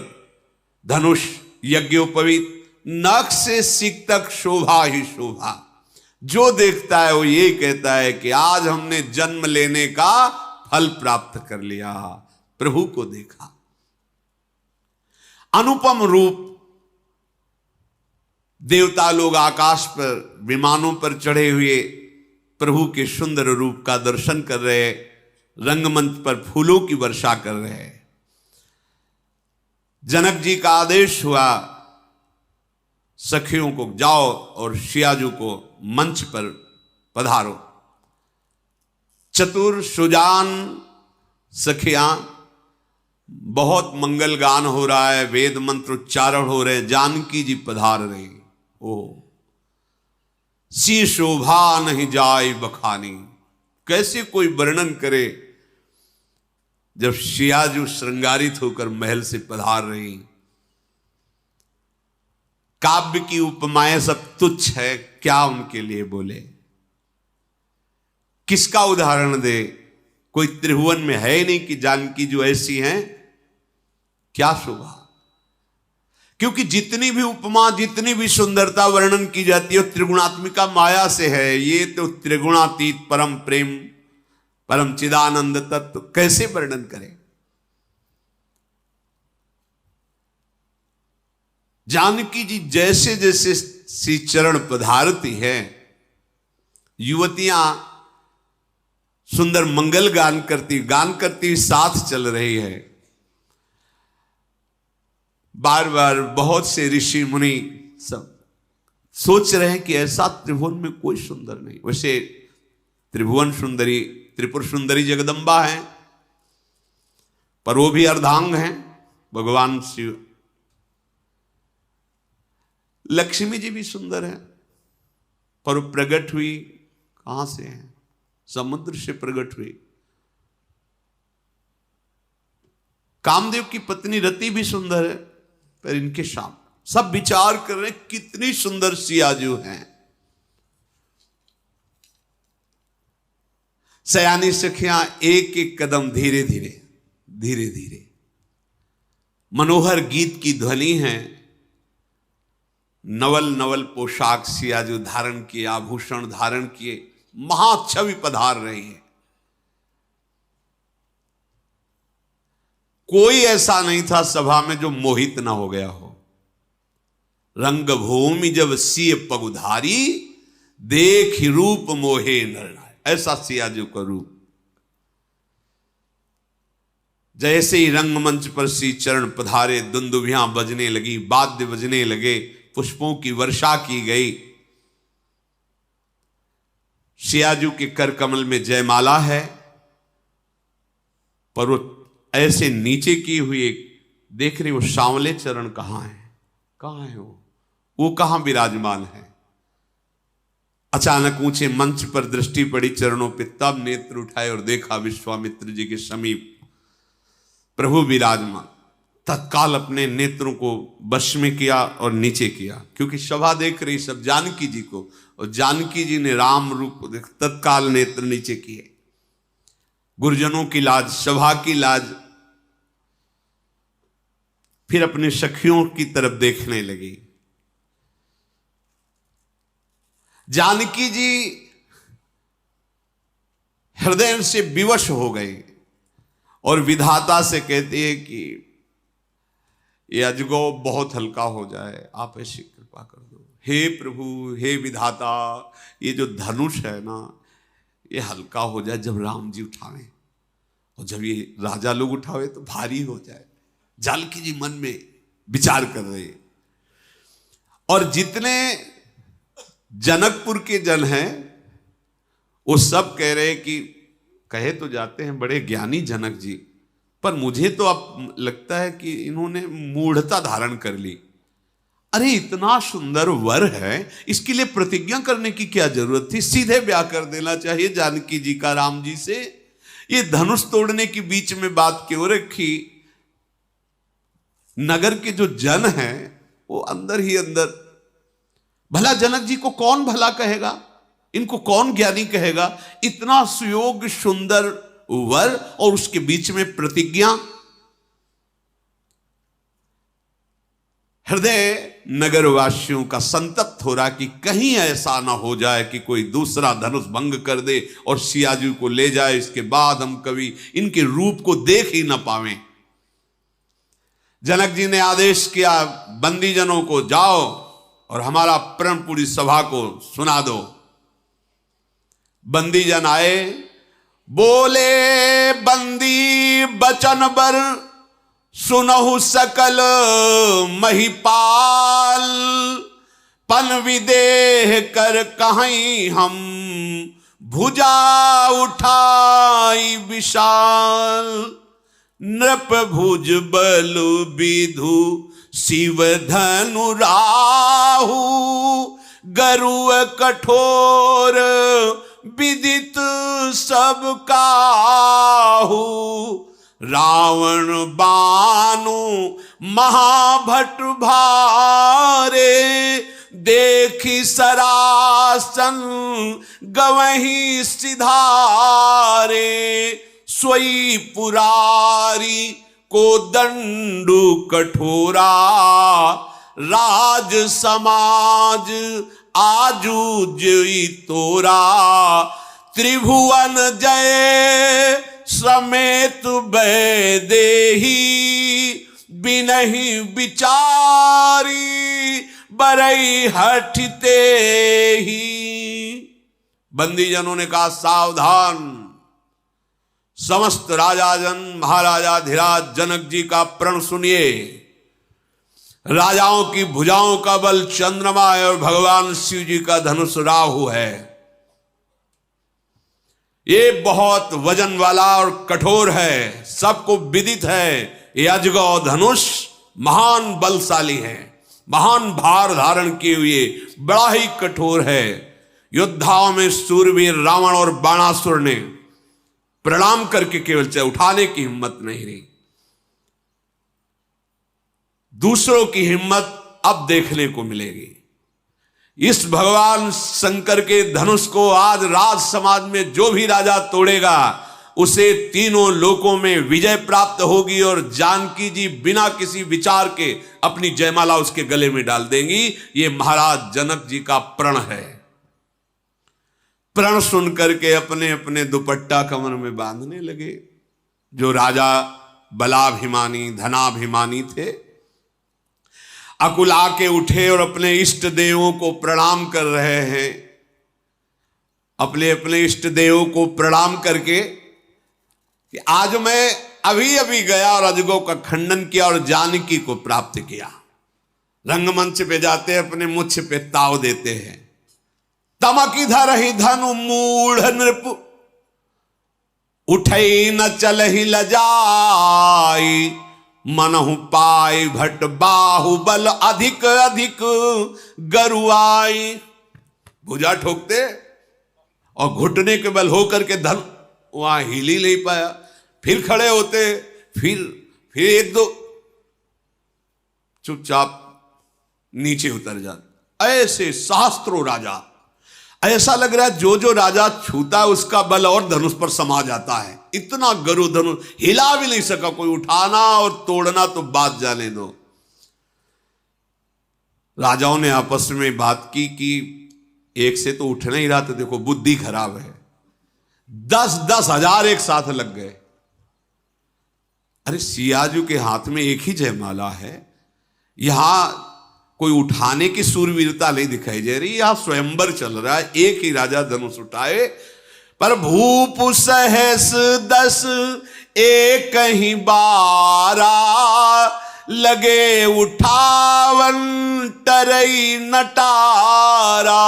धनुष, यज्ञोपवीत, नख से सिक तक शोभा ही शोभा। जो देखता है वो ये कहता है कि आज हमने जन्म लेने का फल प्राप्त कर लिया, प्रभु को देखा। अनुपम रूप, देवता लोग आकाश पर विमानों पर चढ़े हुए प्रभु के सुंदर रूप का दर्शन कर रहे, रंगमंच पर फूलों की वर्षा कर रहे। जनक जी का आदेश हुआ सखियों को, जाओ और शियाजू को मंच पर पधारो। चतुर सुजान सखियां, बहुत मंगल गान हो रहा है, वेद मंत्र उच्चारण हो रहे, जानकी जी पधार रही। ओ सी शोभा नहीं जाए बखानी, कैसे कोई वर्णन करे जब शियाजू श्रृंगारित होकर महल से पधार रही। काव्य की उपमाएं सब तुच्छ है, क्या उनके लिए बोले, किसका उदाहरण दे। कोई त्रिभुवन में है ही नहीं कि जानकी जो ऐसी हैं, क्या शोभा। क्योंकि जितनी भी उपमा, जितनी भी सुंदरता वर्णन की जाती है त्रिगुणात्मिका माया से है। ये तो त्रिगुणातीत परम प्रेम, परम चिदानंद तत्व कैसे वर्णन करें। जानकी जी जैसे जैसे श्री चरण पधारती है, युवतियां सुंदर मंगल गान करती साथ चल रही है। बार बार बहुत से ऋषि मुनि सब सोच रहे हैं कि ऐसा त्रिभुवन में कोई सुंदर नहीं। वैसे त्रिभुवन सुंदरी, त्रिपुर सुंदरी जगदम्बा है, पर वो भी अर्धांग हैं भगवान शिव। लक्ष्मी जी भी सुंदर है, पर वो प्रकट हुई कहां से है, समुद्र से प्रकट हुई। कामदेव की पत्नी रति भी सुंदर है, पर इनके साथ सब विचार कर रहे कितनी सुंदर सियाजू हैं। सयानी सखियां एक एक कदम धीरे धीरे मनोहर गीत की ध्वनि है। नवल नवल पोशाक सियाजू धारण किए, आभूषण धारण किए, महाछवि पधार रही है। कोई ऐसा नहीं था सभा में जो मोहित ना हो गया हो। रंगभूमि जब सिय पगुधारी, देख रूप मोहे नर, ऐसा सियाजू का रूप। जैसे ही रंगमंच पर श्री चरण पधारे, दुंदुभियां बजने लगी, वाद्य बजने लगे, पुष्पों की वर्षा की गई। सियाजू के कर कमल में जयमाला है, पर वो ऐसे नीचे की हुई देख रही, वो सांवले चरण कहाँ है, कहाँ है वो कहाँ विराजमान है। अचानक ऊंचे मंच पर दृष्टि पड़ी चरणों पे, तब नेत्र उठाए और देखा विश्वामित्र जी के समीप प्रभु विराजमान। तत्काल अपने नेत्रों को वश में किया और नीचे किया, क्योंकि सभा देख रही सब जानकी जी को, और जानकी जी ने राम रूप को देख तत्काल नेत्र नीचे किए। गुरुजनों की लाज, सभा की लाज, फिर अपने सखियों की तरफ देखने लगी। जानकी जी हृदय से विवश हो गई और विधाता से कहती है कि ये अजगौ बहुत हल्का हो जाए, आप ऐसी कृपा कर दो। हे प्रभु, हे विधाता, ये जो धनुष है ना, ये हल्का हो जाए जब राम जी उठावे, और जब ये राजा लोग उठावे तो भारी हो जाए। जानकी जी मन में विचार कर रहे। और जितने जनकपुर के जन हैं वो सब कह रहे कि कहे तो जाते हैं बड़े ज्ञानी जनक जी, पर मुझे तो अब लगता है कि इन्होंने मूढ़ता धारण कर ली। अरे इतना सुंदर वर है, इसके लिए प्रतिज्ञा करने की क्या जरूरत थी, सीधे ब्याह कर देना चाहिए जानकी जी का राम जी से। ये धनुष तोड़ने की बीच में बात क्यों रखी। नगर के जो जन हैं वो अंदर ही अंदर, भला जनक जी को कौन भला कहेगा, इनको कौन ज्ञानी कहेगा। इतना सुयोग्य सुंदर वर और उसके बीच में प्रतिज्ञा। हृदय नगरवासियों का संतप्त हो रहा कि कहीं ऐसा ना हो जाए कि कोई दूसरा धनुष भंग कर दे और सियाजी को ले जाए, इसके बाद हम कभी इनके रूप को देख ही ना पावें। जनक जी ने आदेश किया, बंदीजनों को जाओ और हमारा प्रण पूरी सभा को सुना दो। बंदीजन आए, बोले बंदी बचन बर सुनहु सकल महिपाल, पन विदेह कर कहीं हम भुजा उठाई विशाल। नृप भुज बल विधु शिव धनु राहु, गरुड़ कठोर विदित सब काहू। रावण बानु महाभट भारे, देखी सरासन गवही सिधारे। सोई पुरारी को दंडु कठोरा, राज समाज आजू जई तोरा। त्रिभुवन जय समेत वैदेही, बिनहि विचारी बरई हठते ही। बंदीजनों ने कहा, सावधान, समस्त राजाजन महाराजा धीराज जनक जी का प्रण सुनिए। राजाओं की भुजाओं का बल चंद्रमा है और भगवान शिव जी का धनुष राहु है। ये बहुत वजन वाला और कठोर है, सबको विदित है। ये अजगौ धनुष महान बलशाली है, महान भार धारण किए हुए बड़ा ही कठोर है। योद्धाओं में सूरवीर रावण और बाणासुर ने प्रणाम करके केवल चाहे उठाने की हिम्मत नहीं रही। दूसरों की हिम्मत अब देखने को मिलेगी। इस भगवान शंकर के धनुष को आज राज समाज में जो भी राजा तोड़ेगा उसे तीनों लोकों में विजय प्राप्त होगी, और जानकी जी बिना किसी विचार के अपनी जयमाला उसके गले में डाल देंगी। ये महाराज जनक जी का प्रण है। प्रण सुन करके अपने अपने दुपट्टा कमर में बांधने लगे। जो राजा बलाभिमानी धनाभिमानी थे, अकुला के उठे और अपने इष्ट देवों को प्रणाम कर रहे हैं। अपने अपने इष्ट देवों को प्रणाम करके कि आज मैं अभी अभी गया और अजगौ का खंडन किया और जानकी को प्राप्त किया। रंगमंच पे जाते अपने मुछ पे ताव देते हैं। तमक इधर ही धनु मूढ़ नृप, उठई न चलहि लजाई, मनहु पाई भट बाहुबल अधिक अधिक गरुआई। भुजा ठोकते और घुटने के बल होकर के धन वहां हिल ही नहीं पाया, फिर खड़े होते, फिर एक दो, चुपचाप नीचे उतर जाते। ऐसे सहस्त्रों राजा, ऐसा लग रहा है जो जो राजा छूता है उसका बल और धनुष पर समा जाता है। इतना गरु धनुष हिला भी नहीं सका कोई, उठाना और तोड़ना तो बात जाने दो। राजाओं ने आपस में बात की कि एक से तो उठ नहीं रहा, तो देखो बुद्धि खराब है, 10-10 हजार एक साथ लग गए। अरे सियाजू के हाथ में एक ही जयमाला है, यहां कोई उठाने की सूरवीरता नहीं दिखाई दे रही, यहां स्वयंवर चल रहा है। एक ही राजा धनुष उठाए, पर भूप सहस 10 एक ही बारा, लगे उठावन टरई नटारा,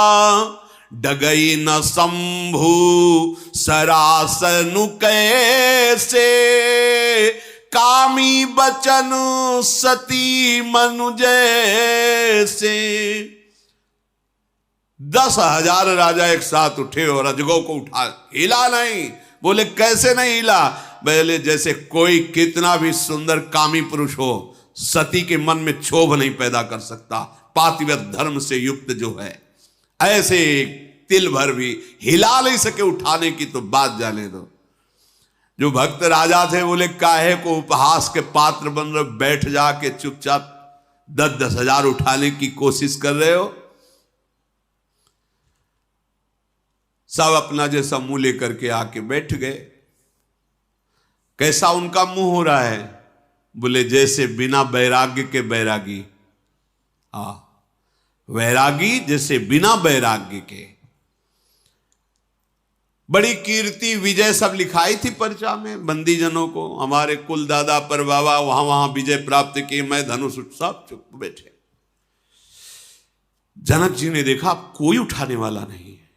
डगई न शंभु सरासनु कैसे, कामी बचन सती मनु जैसे। 10,000 राजा एक साथ उठे और अजगौ को उठा, हिला नहीं। बोले कैसे नहीं हिला? बोले जैसे कोई कितना भी सुंदर कामी पुरुष हो, सती के मन में क्षोभ नहीं पैदा कर सकता, पातिव्रत धर्म से युक्त जो है, ऐसे तिल भर भी हिला नहीं सके उठाने की तो बात जाने दो। जो भक्त राजा थे बोले काहे को उपहास के पात्र बन रहे, बैठ जाके चुपचाप 10-10 हजार उठाने की कोशिश कर रहे हो। सब अपना जैसा मुंह लेकर के आके बैठ गए। कैसा उनका मुंह हो रहा है? बोले जैसे बिना वैराग्य के बैरागी। वैरागी जैसे बिना वैराग्य के। बड़ी कीर्ति विजय सब लिखाई थी पर्चा में बंदीजनों को, हमारे कुल दादा पर बाबा वहां वहां विजय प्राप्त किए, मैं धनुष, सब चुप बैठे। जनक जी ने देखा कोई उठाने वाला नहीं है,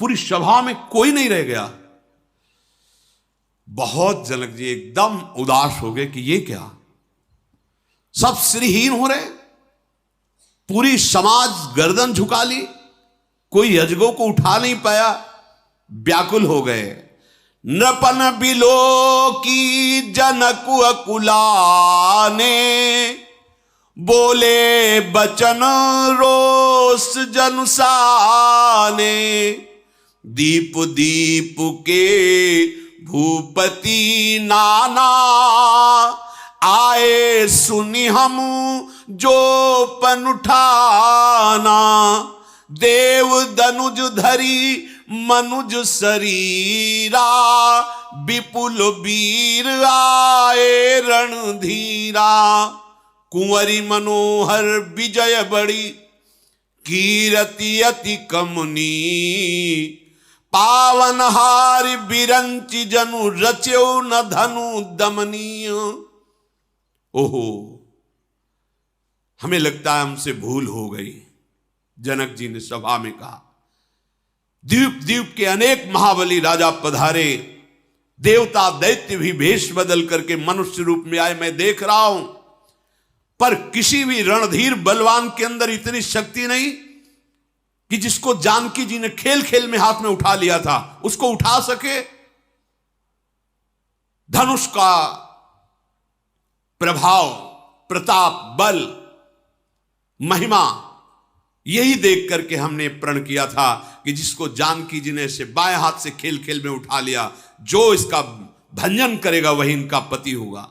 पूरी सभा में कोई नहीं रह गया। बहुत जनक जी एकदम उदास हो गए कि ये क्या, सब श्रीहीन हो रहे, पूरी समाज गर्दन झुका ली, कोई अजगो को उठा नहीं पाया, व्याकुल हो गए। नृपन बिलो की जनक अकुलाने, बोले बचन रोष जनुसाने, दीप दीप के भूपति नाना, आए सुनि हम जो पन उठाना, देव दनुज धरी मनुज शरीरा, विपुल वीर आए रणधीरा, कुंवरी मनोहर विजय बड़ी, कीरति अति कमनी, पावनहार बिरंचि जनु रच्यो न धनु दमनीय। ओहो, हमें लगता है हमसे भूल हो गई। जनक जी ने सभा में कहा, द्वीप द्वीप के अनेक महाबली राजा पधारे, देवता दैत्य भी भेष बदल करके मनुष्य रूप में आए, मैं देख रहा हूं, पर किसी भी रणधीर बलवान के अंदर इतनी शक्ति नहीं कि जिसको जानकी जी ने खेल खेल में हाथ में उठा लिया था उसको उठा सके। धनुष का प्रभाव, प्रताप, बल, महिमा, यही देख करके हमने प्रण किया था कि जिसको जानकी जी ने से बाएं हाथ से खेल खेल में उठा लिया, जो इसका भंजन करेगा वही इनका पति होगा।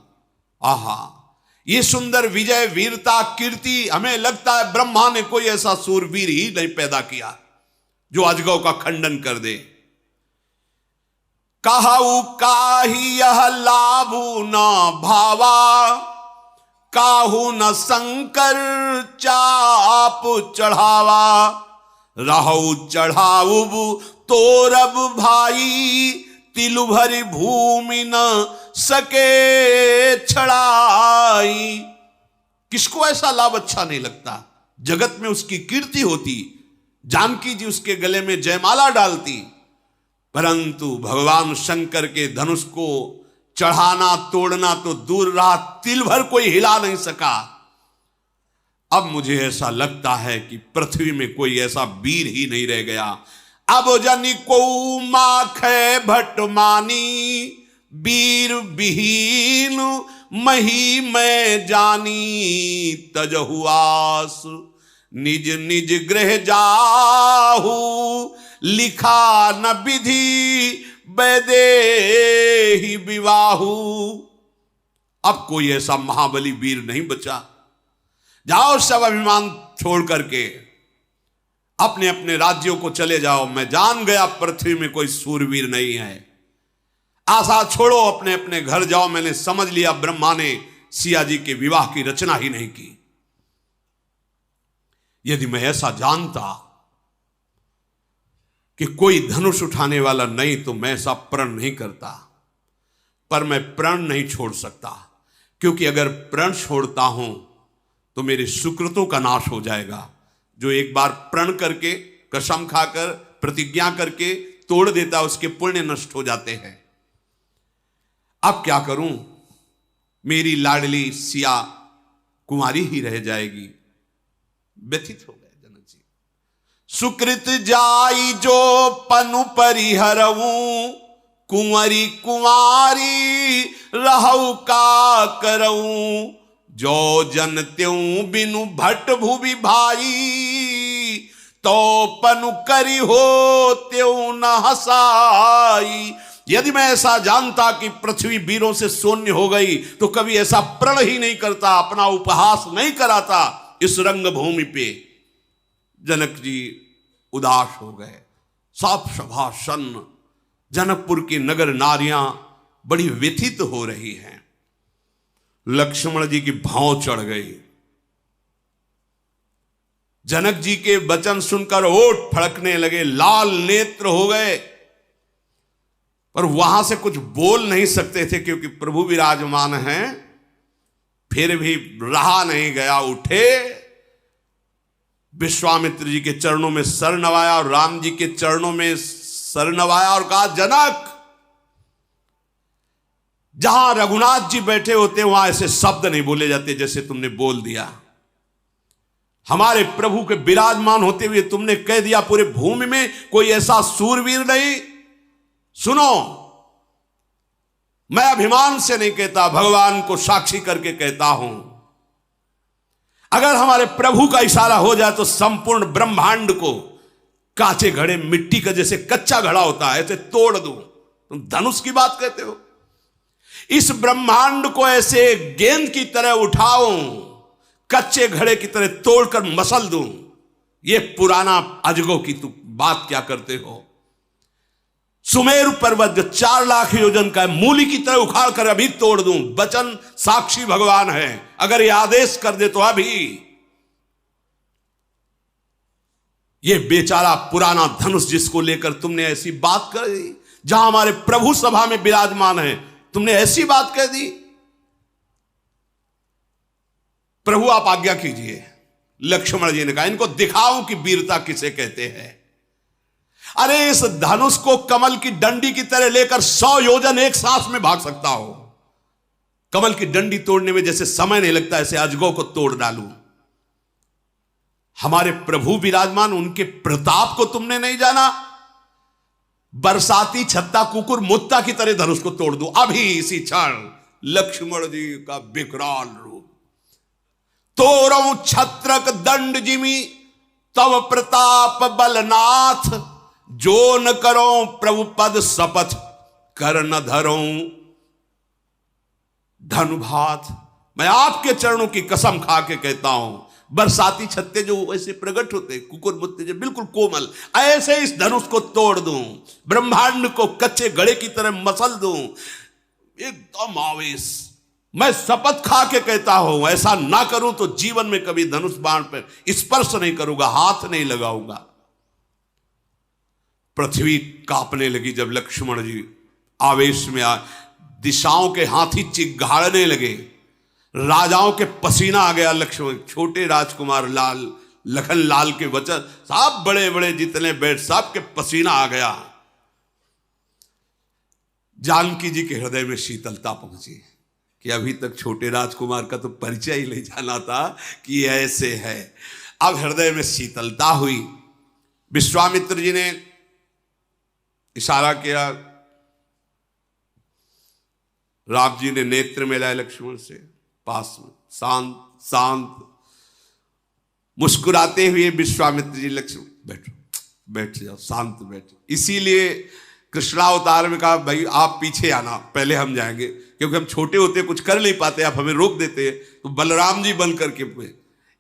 आहा, ये सुंदर विजय, वीरता, कीर्ति, हमें लगता है ब्रह्मा ने कोई ऐसा सूरवीर ही नहीं पैदा किया जो अजगौ का खंडन कर दे। कहु काही यह लाभु न भावा, काहू न शंकर चाप चढ़ावा, रहु चढ़ाऊ तोरब भाई, तिलु भरी भूमि न सके छड़ाई। किसको ऐसा लाभ अच्छा नहीं लगता? जगत में उसकी कीर्ति होती, जानकी जी उसके गले में जयमाला डालती, परंतु भगवान शंकर के धनुष को चढ़ाना तोड़ना तो दूर रहा, तिल भर कोई हिला नहीं सका। अब मुझे ऐसा लगता है कि पृथ्वी में कोई ऐसा वीर ही नहीं रह गया। अब जनि को माखे भट मानी, वीर विहीन मही मैं जानी, तजहुआस निज निज गृह जाहू, लिखा न विधि वैदेही विवाहू। अब कोई ऐसा महाबली वीर नहीं बचा। जाओ सब अभिमान छोड़ करके अपने अपने राज्यों को चले जाओ। मैं जान गया पृथ्वी में कोई सूरवीर नहीं है। आशा छोड़ो, अपने अपने घर जाओ। मैंने समझ लिया ब्रह्मा ने सिया जी के विवाह की रचना ही नहीं की। यदि मैं ऐसा जानता कि कोई धनुष उठाने वाला नहीं तो मैं ऐसा प्रण नहीं करता। पर मैं प्रण नहीं छोड़ सकता, क्योंकि अगर प्रण छोड़ता हूं तो मेरे सुकृतों का नाश हो जाएगा। जो एक बार प्रण करके, कसम खाकर, प्रतिज्ञा करके तोड़ देता है, उसके पुण्य नष्ट हो जाते हैं। अब क्या करूं? मेरी लाडली सिया कुमारी ही रह जाएगी। व्यथित हो गए जनक जी। सुकृत जाई जो पनु परिहरऊं, कुंवरी कुमारी रहु का करऊं, जो जन त्यों बिनु भट्ट भुवि भाई, तो पनु करी हो त्यों न हसाई। यदि मैं ऐसा जानता कि पृथ्वी वीरों से शून्य हो गई तो कभी ऐसा प्रण ही नहीं करता, अपना उपहास नहीं कराता इस रंगभूमि पे। जनक जी उदास हो गए। सब सभा सन्न, जनकपुर की नगर नारियां बड़ी व्यथित हो रही हैं। लक्ष्मण जी की भाव चढ़ गई। जनक जी के वचन सुनकर ओठ फड़कने लगे, लाल नेत्र हो गए, पर वहां से कुछ बोल नहीं सकते थे क्योंकि प्रभु विराजमान हैं। फिर भी रहा नहीं गया, उठे, विश्वामित्र जी के चरणों में सर नवाया और राम जी के चरणों में सर नवाया और कहा, जनक, जहां रघुनाथ जी बैठे होते वहां ऐसे शब्द नहीं बोले जाते जैसे तुमने बोल दिया। हमारे प्रभु के विराजमान होते हुए तुमने कह दिया पूरे भूमि में कोई ऐसा सूरवीर नहीं। सुनो, मैं अभिमान से नहीं कहता, भगवान को साक्षी करके कहता हूं, अगर हमारे प्रभु का इशारा हो जाए तो संपूर्ण ब्रह्मांड को कांचे घड़े, मिट्टी का जैसे कच्चा घड़ा होता है ऐसे तोड़ दूं। तुम धनुष की बात कहते हो? इस ब्रह्मांड को ऐसे गेंद की तरह उठाऊं, कच्चे घड़े की तरह तोड़कर मसल दूं। ये पुराना अजगो की तुम बात क्या करते हो? सुमेरु पर्वत जो 4 लाख योजन का है, मूली की तरह उखाड़ कर अभी तोड़ दूं। वचन साक्षी भगवान है, अगर ये आदेश कर दे तो अभी। ये बेचारा पुराना धनुष जिसको लेकर तुमने ऐसी बात कर दी, जहां हमारे प्रभु सभा में विराजमान है, तुमने ऐसी बात कह दी। प्रभु आप आज्ञा कीजिए। लक्ष्मण जी ने कहा, इनको दिखाऊं कि वीरता किसे कहते हैं। अरे इस धनुष को कमल की डंडी की तरह लेकर 100 योजन एक सांस में भाग सकता हो। कमल की डंडी तोड़ने में जैसे समय नहीं लगता, ऐसे अजगो को तोड़ डालूं। हमारे प्रभु विराजमान, उनके प्रताप को तुमने नहीं जाना। बरसाती छत्ता कुकुर मुत्ता की तरह धनुष को तोड़ दूं अभी इसी क्षण। लक्ष्मण जी का विकराल रूप। तोरऊ छत्रक दंड जिमी, तव प्रताप बलनाथ, जो न करो प्रभु पद शपथ, कर न धरो धनुभात। मैं आपके चरणों की कसम खा के कहता हूं, बरसाती छत्ते जो ऐसे प्रकट होते, कुकुर मुत्ते जो बिल्कुल कोमल, ऐसे इस धनुष को तोड़ दूं, ब्रह्मांड को कच्चे घड़े की तरह मसल दूं। एकदम आवेश। मैं शपथ खा के कहता हूं, ऐसा ना करूं तो जीवन में कभी धनुष बाण पर स्पर्श नहीं करूंगा, हाथ नहीं लगाऊंगा। पृथ्वी कांपने लगी जब लक्ष्मण जी आवेश में दिशाओं के हाथी चिघाड़ने लगे, राजाओं के पसीना आ गया। लक्ष्मण, छोटे राजकुमार लाल, लखन लाल के वचन, सब बड़े बड़े जितने बैठ, सब के पसीना आ गया। जानकी जी के हृदय में शीतलता पहुंची कि अभी तक छोटे राजकुमार का तो परिचय ही ले जाना था कि ऐसे है। अब हृदय में शीतलता हुई। विश्वामित्र जी ने इशारा किया, राम जी ने नेत्र मिलाए लक्ष्मण से, पास में शांत शांत मुस्कुराते हुए विश्वामित्र जी, लक्ष्मण बैठो, बैठ जाओ, शांत बैठो। इसीलिए कृष्णावतार में कहा, भाई आप पीछे आना, पहले हम जाएंगे, क्योंकि हम छोटे होते कुछ कर नहीं पाते, आप हमें रोक देते हैं। तो बलराम जी बन करके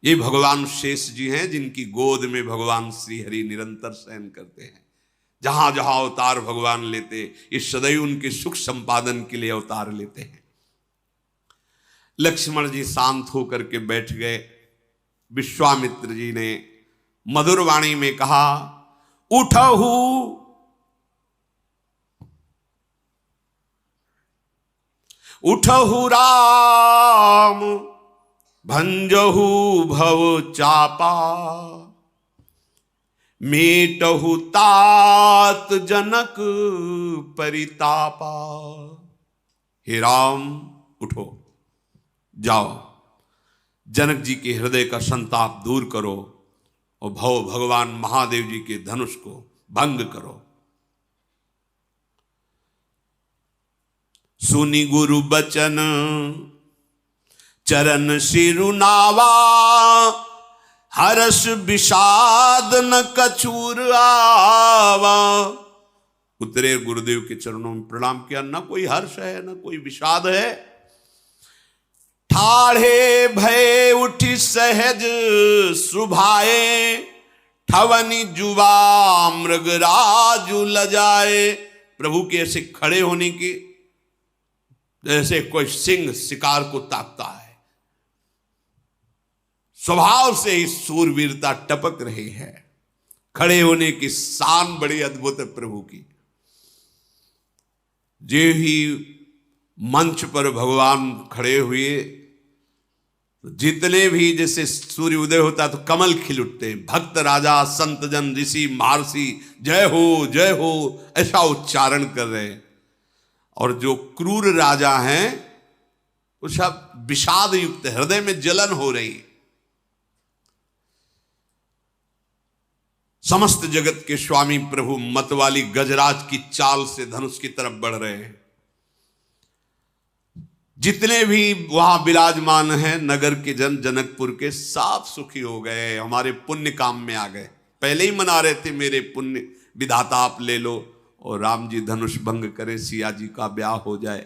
ये भगवान शेष जी हैं, जिनकी गोद में भगवान श्री हरि निरंतर शयन करते हैं। जहां जहां अवतार भगवान लेते, ये सदैव उनके सुख संपादन के लिए अवतार लेते हैं। लक्ष्मण जी शांत होकर के बैठ गए। विश्वामित्र जी ने मधुर वाणी में कहा, उठहु उठहु राम भंजहु भव चापा, मेटहु तात जनक परितापा। हे राम उठो, जाओ, जनक जी के हृदय का संताप दूर करो और भगवान महादेव जी के धनुष को भंग करो। सुनि गुरु बचन चरण सिरुनावा, हर्ष विषाद न कछूर आवा। उतरे गुरुदेव के चरणों में प्रणाम किया, न कोई हर्ष है न कोई विषाद है। ठाढ़े भय उठी सहज सुभाए, ठवनी जुवा मृगराजु लजाए। प्रभु के ऐसे खड़े होने की, जैसे कोई सिंह शिकार को ताकता है, स्वभाव से ही सूरवीरता टपक रही है। खड़े होने की शान बड़ी अद्भुत है प्रभु की। जे ही मंच पर भगवान खड़े हुए, जितने भी जैसे सूर्य उदय होता तो कमल खिल उठते। भक्त राजा संत जन ऋषि महर्षि जय हो ऐसा उच्चारण कर रहे हैं। और जो क्रूर राजा हैं वो सब विषाद युक्त, हृदय में जलन हो रही। समस्त जगत के स्वामी प्रभु मतवाली गजराज की चाल से धनुष की तरफ बढ़ रहे हैं। जितने भी वहां विराजमान हैं नगर के जन, जनकपुर के, सब सुखी हो गए, हमारे पुण्य काम में आ गए। पहले ही मना रहे थे, मेरे पुण्य विधाता आप ले लो और राम जी धनुष भंग करें, सिया जी का ब्याह हो जाए।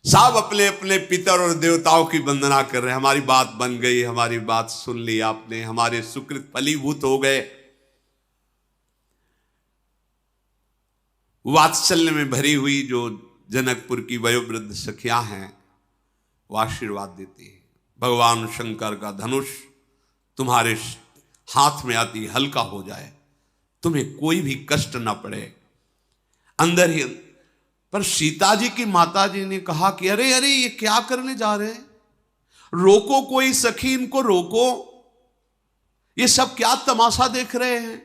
सब अपने अपने पितर और देवताओं की वंदना कर रहे हैं। हमारी बात बन गई, हमारी बात सुन ली आपने, हमारे सुकृत फलीभूत हो गए। वात्सल्य में भरी हुई जो जनकपुर की वयोवृद्ध सखियां हैं वो आशीर्वाद देती है, भगवान शंकर का धनुष तुम्हारे हाथ में आती हल्का हो जाए, तुम्हें कोई भी कष्ट ना पड़े। अंदर ही पर सीता जी की माता जी ने कहा कि अरे अरे ये क्या करने जा रहे हैं, रोको कोई सखी, इनको रोको, ये सब क्या तमाशा देख रहे हैं।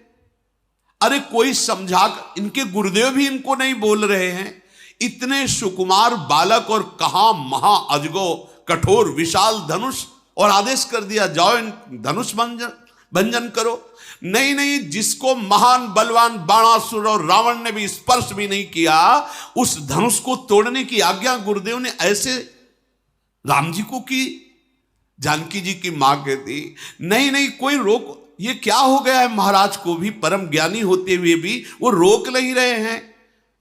अरे कोई समझा, इनके गुरुदेव भी इनको नहीं बोल रहे हैं। इतने सुकुमार बालक और कहां महा अजगो कठोर विशाल धनुष, और आदेश कर दिया जाओ इन धनुष भंजन करो। नहीं नहीं, जिसको महान बलवान बाणासुर और रावण ने भी स्पर्श भी नहीं किया, उस धनुष को तोड़ने की आज्ञा गुरुदेव ने ऐसे राम जी को की। जानकी जी की मां कहती नहीं नहीं कोई रोक, ये क्या हो गया है, महाराज को भी परम ज्ञानी होते हुए भी वो रोक नहीं रहे हैं।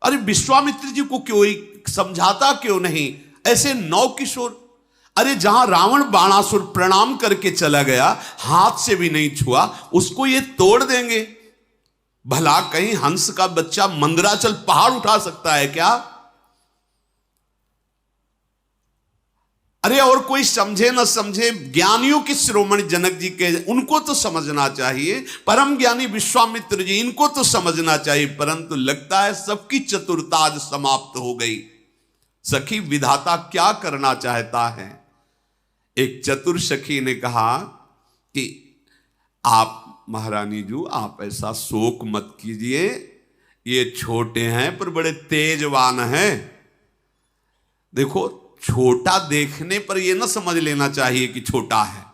अरे विश्वामित्र जी को क्यों समझाता क्यों नहीं, ऐसे नौ किशोर। अरे जहां रावण बाणासुर प्रणाम करके चला गया, हाथ से भी नहीं छुआ, उसको ये तोड़ देंगे। भला कहीं हंस का बच्चा मंदराचल पहाड़ उठा सकता है क्या? अरे और कोई समझे न समझे, ज्ञानियों के शिरोमणि जनक जी के, उनको तो समझना चाहिए, परम ज्ञानी विश्वामित्र जी, इनको तो समझना चाहिए। परंतु लगता है सबकी चतुरता आज समाप्त हो गई। सखी विधाता क्या करना चाहता है? एक चतुर सखी ने कहा कि आप महारानी जी, आप ऐसा शोक मत कीजिए, ये छोटे हैं पर बड़े तेजवान हैं। देखो, छोटा देखने पर यह ना समझ लेना चाहिए कि छोटा है।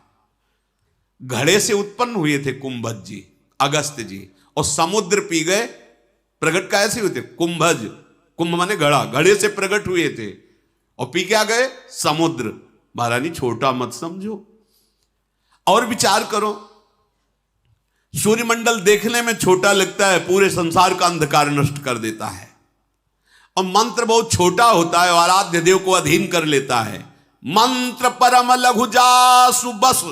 घड़े से उत्पन्न हुए थे कुंभज जी, अगस्त जी, और समुद्र पी गए। प्रकट कैसे हुए थे? कुंभज, कुंभ माने घड़ा, घड़े से प्रकट हुए थे और पी क्या गए? समुद्र। महारानी छोटा मत समझो। और विचार करो, सूर्यमंडल देखने में छोटा लगता है, पूरे संसार का अंधकार नष्ट कर देता है। और मंत्र बहुत छोटा होता है और आराध्य देव को अधीन कर लेता है। मंत्र परम लघु जासु बस,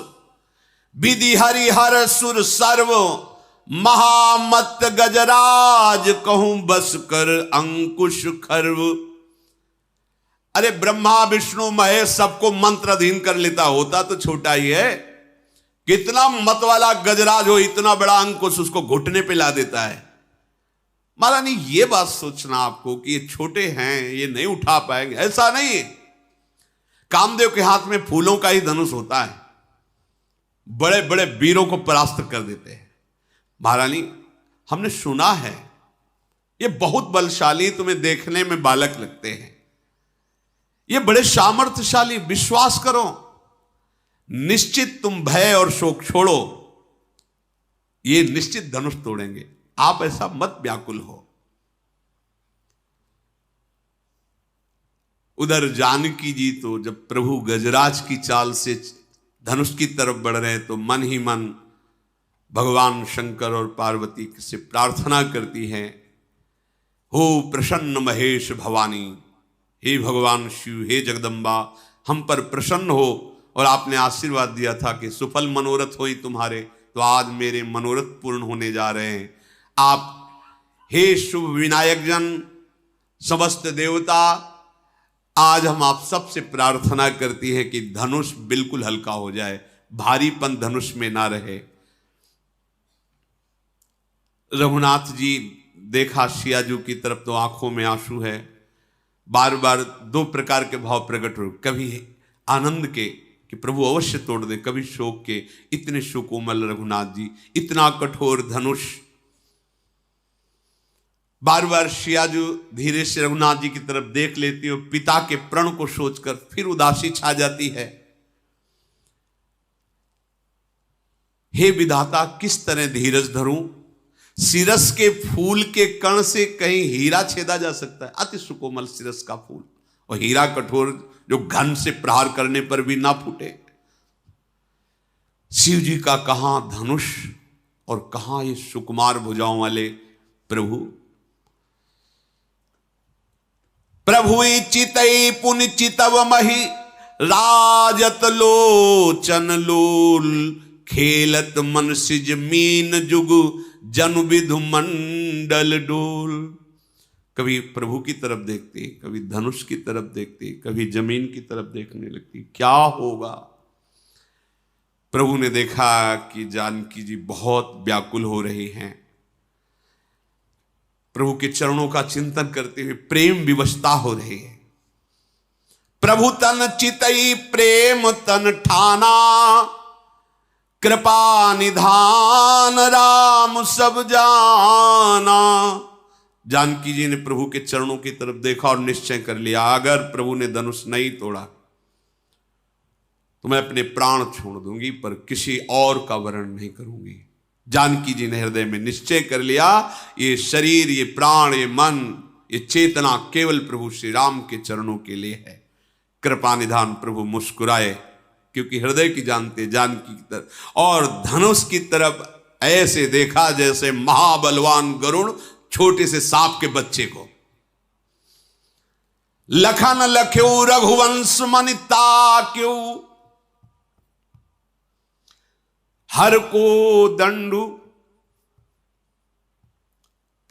विधि हरिहर सुर सर्व, महामत गजराज कहूं बस कर अंकुश खर्व। अरे ब्रह्मा विष्णु महेश सबको मंत्र अधीन कर लेता, होता तो छोटा ही है। कितना मत वाला गजराज हो, इतना बड़ा अंकुश उसको घुटने पे ला देता है। महारानी ये बात सोचना आपको कि ये छोटे हैं, ये नहीं उठा पाएंगे, ऐसा नहीं है। कामदेव के हाथ में फूलों का ही धनुष होता है, बड़े बड़े वीरों को परास्त कर देते हैं। महारानी हमने सुना है ये बहुत बलशाली, तुम्हें देखने में बालक लगते हैं, ये बड़े सामर्थ्यशाली। विश्वास करो, निश्चित तुम भय और शोक छोड़ो, ये निश्चित धनुष तोड़ेंगे। आप ऐसा मत व्याकुल हो। उधर जानकी जी तो जब प्रभु गजराज की चाल से धनुष की तरफ बढ़ रहे हैं तो मन ही मन भगवान शंकर और पार्वती से प्रार्थना करती हैं, हो प्रसन्न महेश भवानी, हे भगवान शिव, हे जगदम्बा, हम पर प्रसन्न हो। और आपने आशीर्वाद दिया था कि सुफल मनोरथ होई तुम्हारे, तो आज मेरे मनोरथ पूर्ण होने जा रहे हैं। आप हे शुभ विनायक जन, समस्त देवता, आज हम आप सबसे प्रार्थना करती हैं कि धनुष बिल्कुल हल्का हो जाए, भारीपन धनुष में ना रहे। रघुनाथ जी देखा सियाजू की तरफ तो आंखों में आंसू है। बार बार दो प्रकार के भाव प्रकट हो, कभी आनंद के कि प्रभु अवश्य तोड़ दे, कभी शोक के, इतने सुकोमल रघुनाथ जी, इतना कठोर धनुष। बार बार सियाजू धीरे से रघुनाथ जी की तरफ देख लेती हो, पिता के प्रण को सोचकर फिर उदासी छा जाती है। हे विधाता, किस तरह धीरज धरूं? सिरस के फूल के कण से कहीं हीरा छेदा जा सकता है? अति सुकोमल सिरस का फूल, और हीरा कठोर जो घन से प्रहार करने पर भी ना फूटे। शिव जी का कहां धनुष और कहां ये सुकुमार भुजाओं वाले प्रभु। प्रभु चितई पुन चितव मही, राजत लोचन लोल, खेलत मन सिज मीन जुग, जनु विधु मंडल डोल। कभी प्रभु की तरफ देखती, कभी धनुष की तरफ देखती, कभी जमीन की तरफ देखने लगती, क्या होगा? प्रभु ने देखा कि जानकी जी बहुत व्याकुल हो रही हैं। प्रभु के चरणों का चिंतन करते हुए प्रेम विवशता हो रही है। प्रभु तन चितई प्रेम तन ठाना, कृपा निधान राम सब जाना। जानकी जी ने प्रभु के चरणों की तरफ देखा और निश्चय कर लिया, अगर प्रभु ने धनुष नहीं तोड़ा तो मैं अपने प्राण छोड़ दूंगी, पर किसी और का वरण नहीं करूंगी। जानकी जी ने हृदय में निश्चय कर लिया, ये शरीर, ये प्राण, ये मन, ये चेतना केवल प्रभु श्री राम के चरणों के लिए है। कृपा निधान प्रभु मुस्कुराए, क्योंकि हृदय की जानते जानकी की तरफ, और धनुष की तरफ ऐसे देखा जैसे महाबलवान गरुड़ छोटे से सांप के बच्चे को। लखन लख्यू रघुवंश मनिता क्यों, हर को दंडु,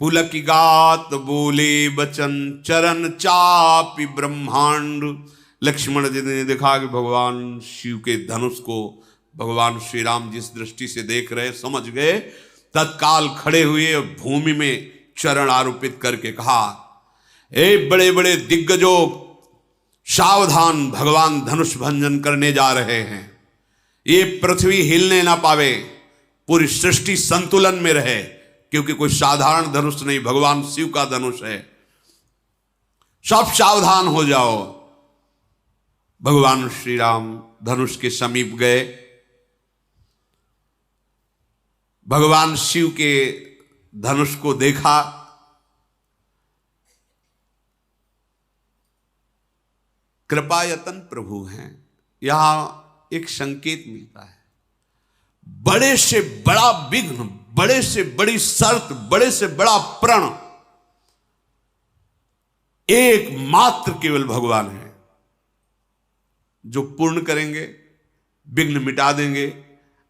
पुलक गात बोले बचन, चरण चापि ब्रह्मांड। लक्ष्मण जी ने देखा कि भगवान शिव के धनुष को भगवान श्री राम जिस दृष्टि से देख रहे, समझ गए। तत्काल खड़े हुए, भूमि में चरण आरोपित करके कहा, ए बड़े बड़े दिग्गजों, सावधान, भगवान धनुष भंजन करने जा रहे हैं। ये पृथ्वी हिलने ना पावे, पूरी सृष्टि संतुलन में रहे, क्योंकि कोई साधारण धनुष नहीं, भगवान शिव का धनुष है। सब सावधान हो जाओ। भगवान श्री राम धनुष के समीप गए। भगवान शिव के धनुष को देखा। कृपायतन प्रभु हैं। यहां एक संकेत मिलता है, बड़े से बड़ा विघ्न, बड़े से बड़ी शर्त, बड़े से बड़ा प्रण एकमात्र केवल भगवान है जो पूर्ण करेंगे, विघ्न मिटा देंगे,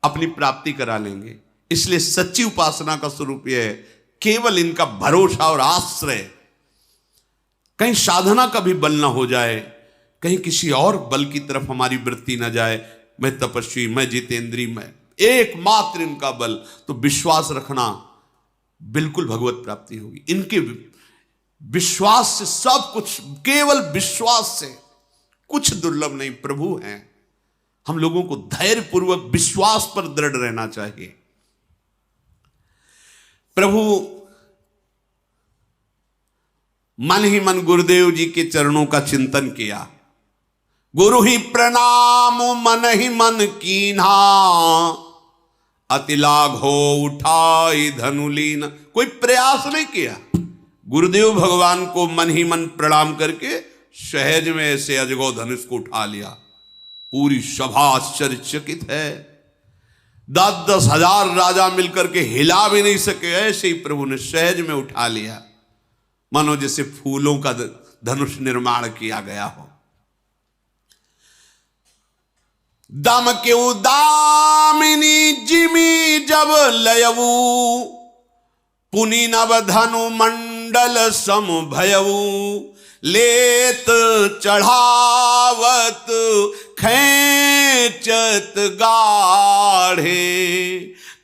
अपनी प्राप्ति करा लेंगे। इसलिए सच्ची उपासना का स्वरूप यह है, केवल इनका भरोसा और आश्रय। कहीं साधना का भी बल ना हो जाए, कहीं किसी और बल की तरफ हमारी वृत्ति ना जाए, मैं तपस्वी, मैं जितेंद्री, मैं एकमात्र इनका बल। तो विश्वास रखना, बिल्कुल भगवत प्राप्ति होगी। इनके विश्वास से सब कुछ, केवल विश्वास से कुछ दुर्लभ नहीं। प्रभु हैं। हम लोगों को धैर्य पूर्वक विश्वास पर दृढ़ रहना चाहिए। प्रभु मन ही मन गुरुदेव जी के चरणों का चिंतन किया। गुरु ही प्रणाम मन ही मन कीन्हा, अति लाघो उठाई धनुलीन। कोई प्रयास नहीं किया। गुरुदेव भगवान को मन ही मन प्रणाम करके सहज में ऐसे अजगो धनुष को उठा लिया। पूरी सभा आश्चर्यचकित है। 10-10 हजार राजा मिलकर के हिला भी नहीं सके, ऐसे ही प्रभु ने सहज में उठा लिया, मानो जैसे फूलों का धनुष निर्माण किया गया हो। दम के दामिनी जिमी जब लयवू, पुनि नव धनु मंडल सम भयवू। लेत चढ़ावत खेचत गाढ़े,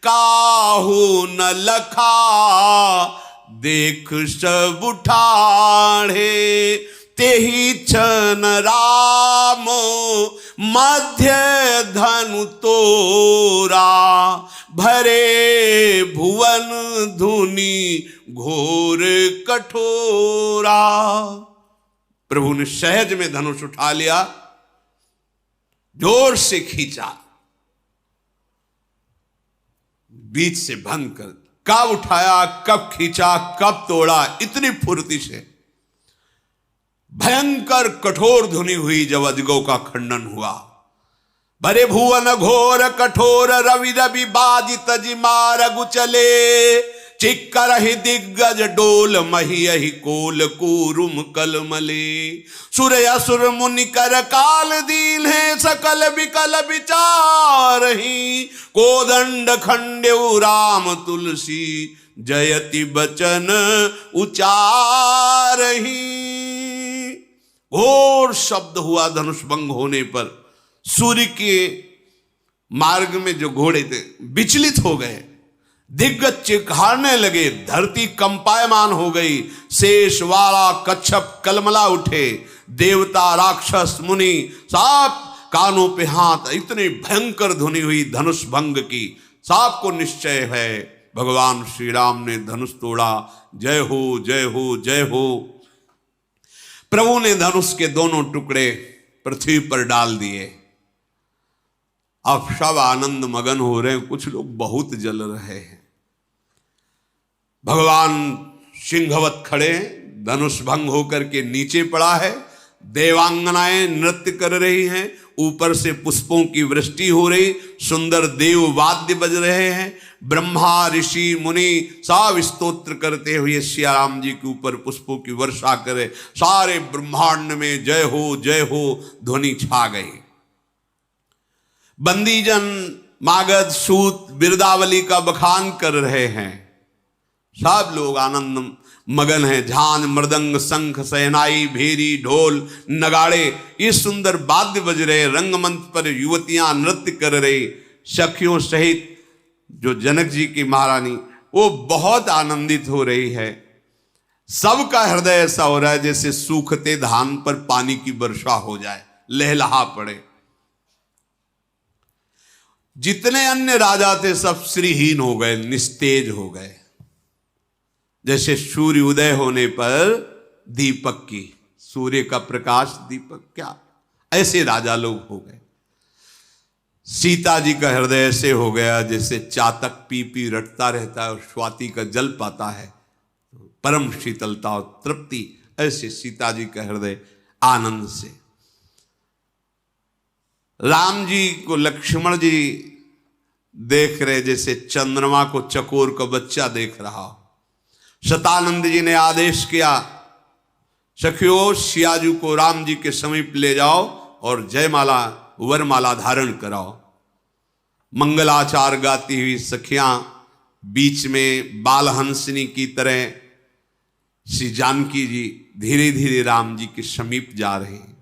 काहू न लखा देख सब उठाढ़े। तेहि छन राम मध्य धनु तोरा, भरे भुवन धुनि घोर कठोरा। प्रभु ने सहज में धनुष उठा लिया, जोर से खींचा, बीच से भंग कर। कब उठाया, कब खींचा, कब तोड़ा, इतनी फुर्ती से। भयंकर कठोर धुनि हुई जब अजगौ का खंडन हुआ। भरे भुवन घोर कठोर, रवि रवि बाजी तजि मारगु चले। चिक्कर ही दिग्गज डोल, महियहि कोल कूरुम कलमले। सुर असुर मुनि कर काल दीन है, सकल विकल विचारहि। कोदंड खंडेउ राम तुलसी, जयति बचन उचारहि। घोर शब्द हुआ धनुष भंग होने पर। सूर्य के मार्ग में जो घोड़े थे विचलित हो गए, दिग्गज चिल्लाने लगे, धरती कंपायमान हो गई। शेष वाला कच्छप कलमला उठे, देवता राक्षस मुनि सब कानों पे हाथ। इतनी भयंकर ध्वनि हुई धनुष भंग की। सबको निश्चय है भगवान श्री राम ने धनुष तोड़ा। जय हो जय हो जय हो। प्रभु ने धनुष के दोनों टुकड़े पृथ्वी पर डाल दिए। अब सब आनंद मगन हो रहे हैं, कुछ लोग बहुत जल रहे हैं। भगवान सिंहवत खड़े, धनुष भंग होकर के नीचे पड़ा है। देवांगनाएं नृत्य कर रही हैं, ऊपर से पुष्पों की वृष्टि हो रही, सुंदर देव वाद्य बज रहे हैं। ब्रह्मा ऋषि मुनि सब स्तोत्र करते हुए सिया राम जी के ऊपर पुष्पों की वर्षा करे। सारे ब्रह्मांड में जय हो ध्वनि छा गई। बंदीजन मागध सूत बिरदावली का बखान कर रहे हैं। सब लोग आनंद मगन है। झान मृदंग शंख सहनाई भेरी ढोल नगाड़े ये सुंदर वाद्य बज रहे। रंगमंच पर युवतियां नृत्य कर रही। सखियों सहित जो जनक जी की महारानी वो बहुत आनंदित हो रही है। सबका हृदय ऐसा हो रहा है जैसे सूखते धान पर पानी की वर्षा हो जाए, लहलहा पड़े। जितने अन्य राजा थे सब श्रीहीन हो गए, निस्तेज हो गए। जैसे सूर्य उदय होने पर दीपक की, सूर्य का प्रकाश दीपक, क्या ऐसे राजा लोग हो गए। सीता जी का हृदय ऐसे हो गया जैसे चातक पी पी रटता रहता है और स्वाति का जल पाता है, परम शीतलता और तृप्ति, ऐसे सीता जी का हृदय आनंद से। राम जी को लक्ष्मण जी देख रहे जैसे चंद्रमा को चकोर का बच्चा देख रहा हो। शतानंद जी ने आदेश किया, सखियो सियाजू को राम जी के समीप ले जाओ और जयमाला वरमाला धारण कराओ। मंगलाचार गाती हुई सखियां बीच में बालहंसनी की तरह श्री जानकी जी धीरे धीरे राम जी के समीप जा रहे हैं।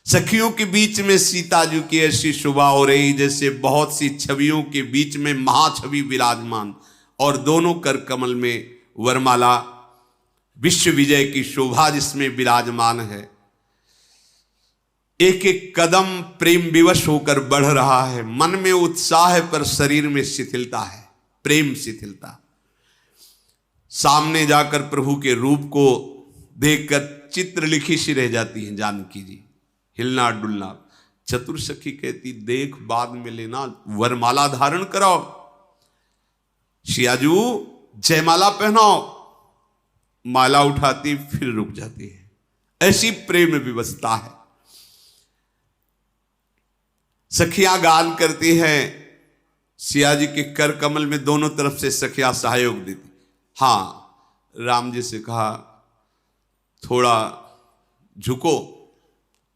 सखियों के बीच में सीता जी की ऐसी शोभा हो रही जैसे बहुत सी छवियों के बीच में महाछवि विराजमान, और दोनों कर कमल में वरमाला, विश्व विजय की शोभा जिसमें विराजमान है। एक एक कदम प्रेम विवश होकर बढ़ रहा है। मन में उत्साह है पर शरीर में शिथिलता है, प्रेम शिथिलता। सामने जाकर प्रभु के रूप को देखकर चित्र लिखी सी रह जाती है जानकी जी, हिलना डुलना। चतुर सखी कहती, देख बाद में लेना, वरमाला धारण कराओ, सियाजू जयमाला पहनाओ। माला उठाती फिर रुक जाती है, ऐसी प्रेम विवस्था है। सखियां गान करती हैं, सिया जी के कर कमल में दोनों तरफ से सखियां सहयोग देती। हाँ, राम जी से कहा थोड़ा झुको,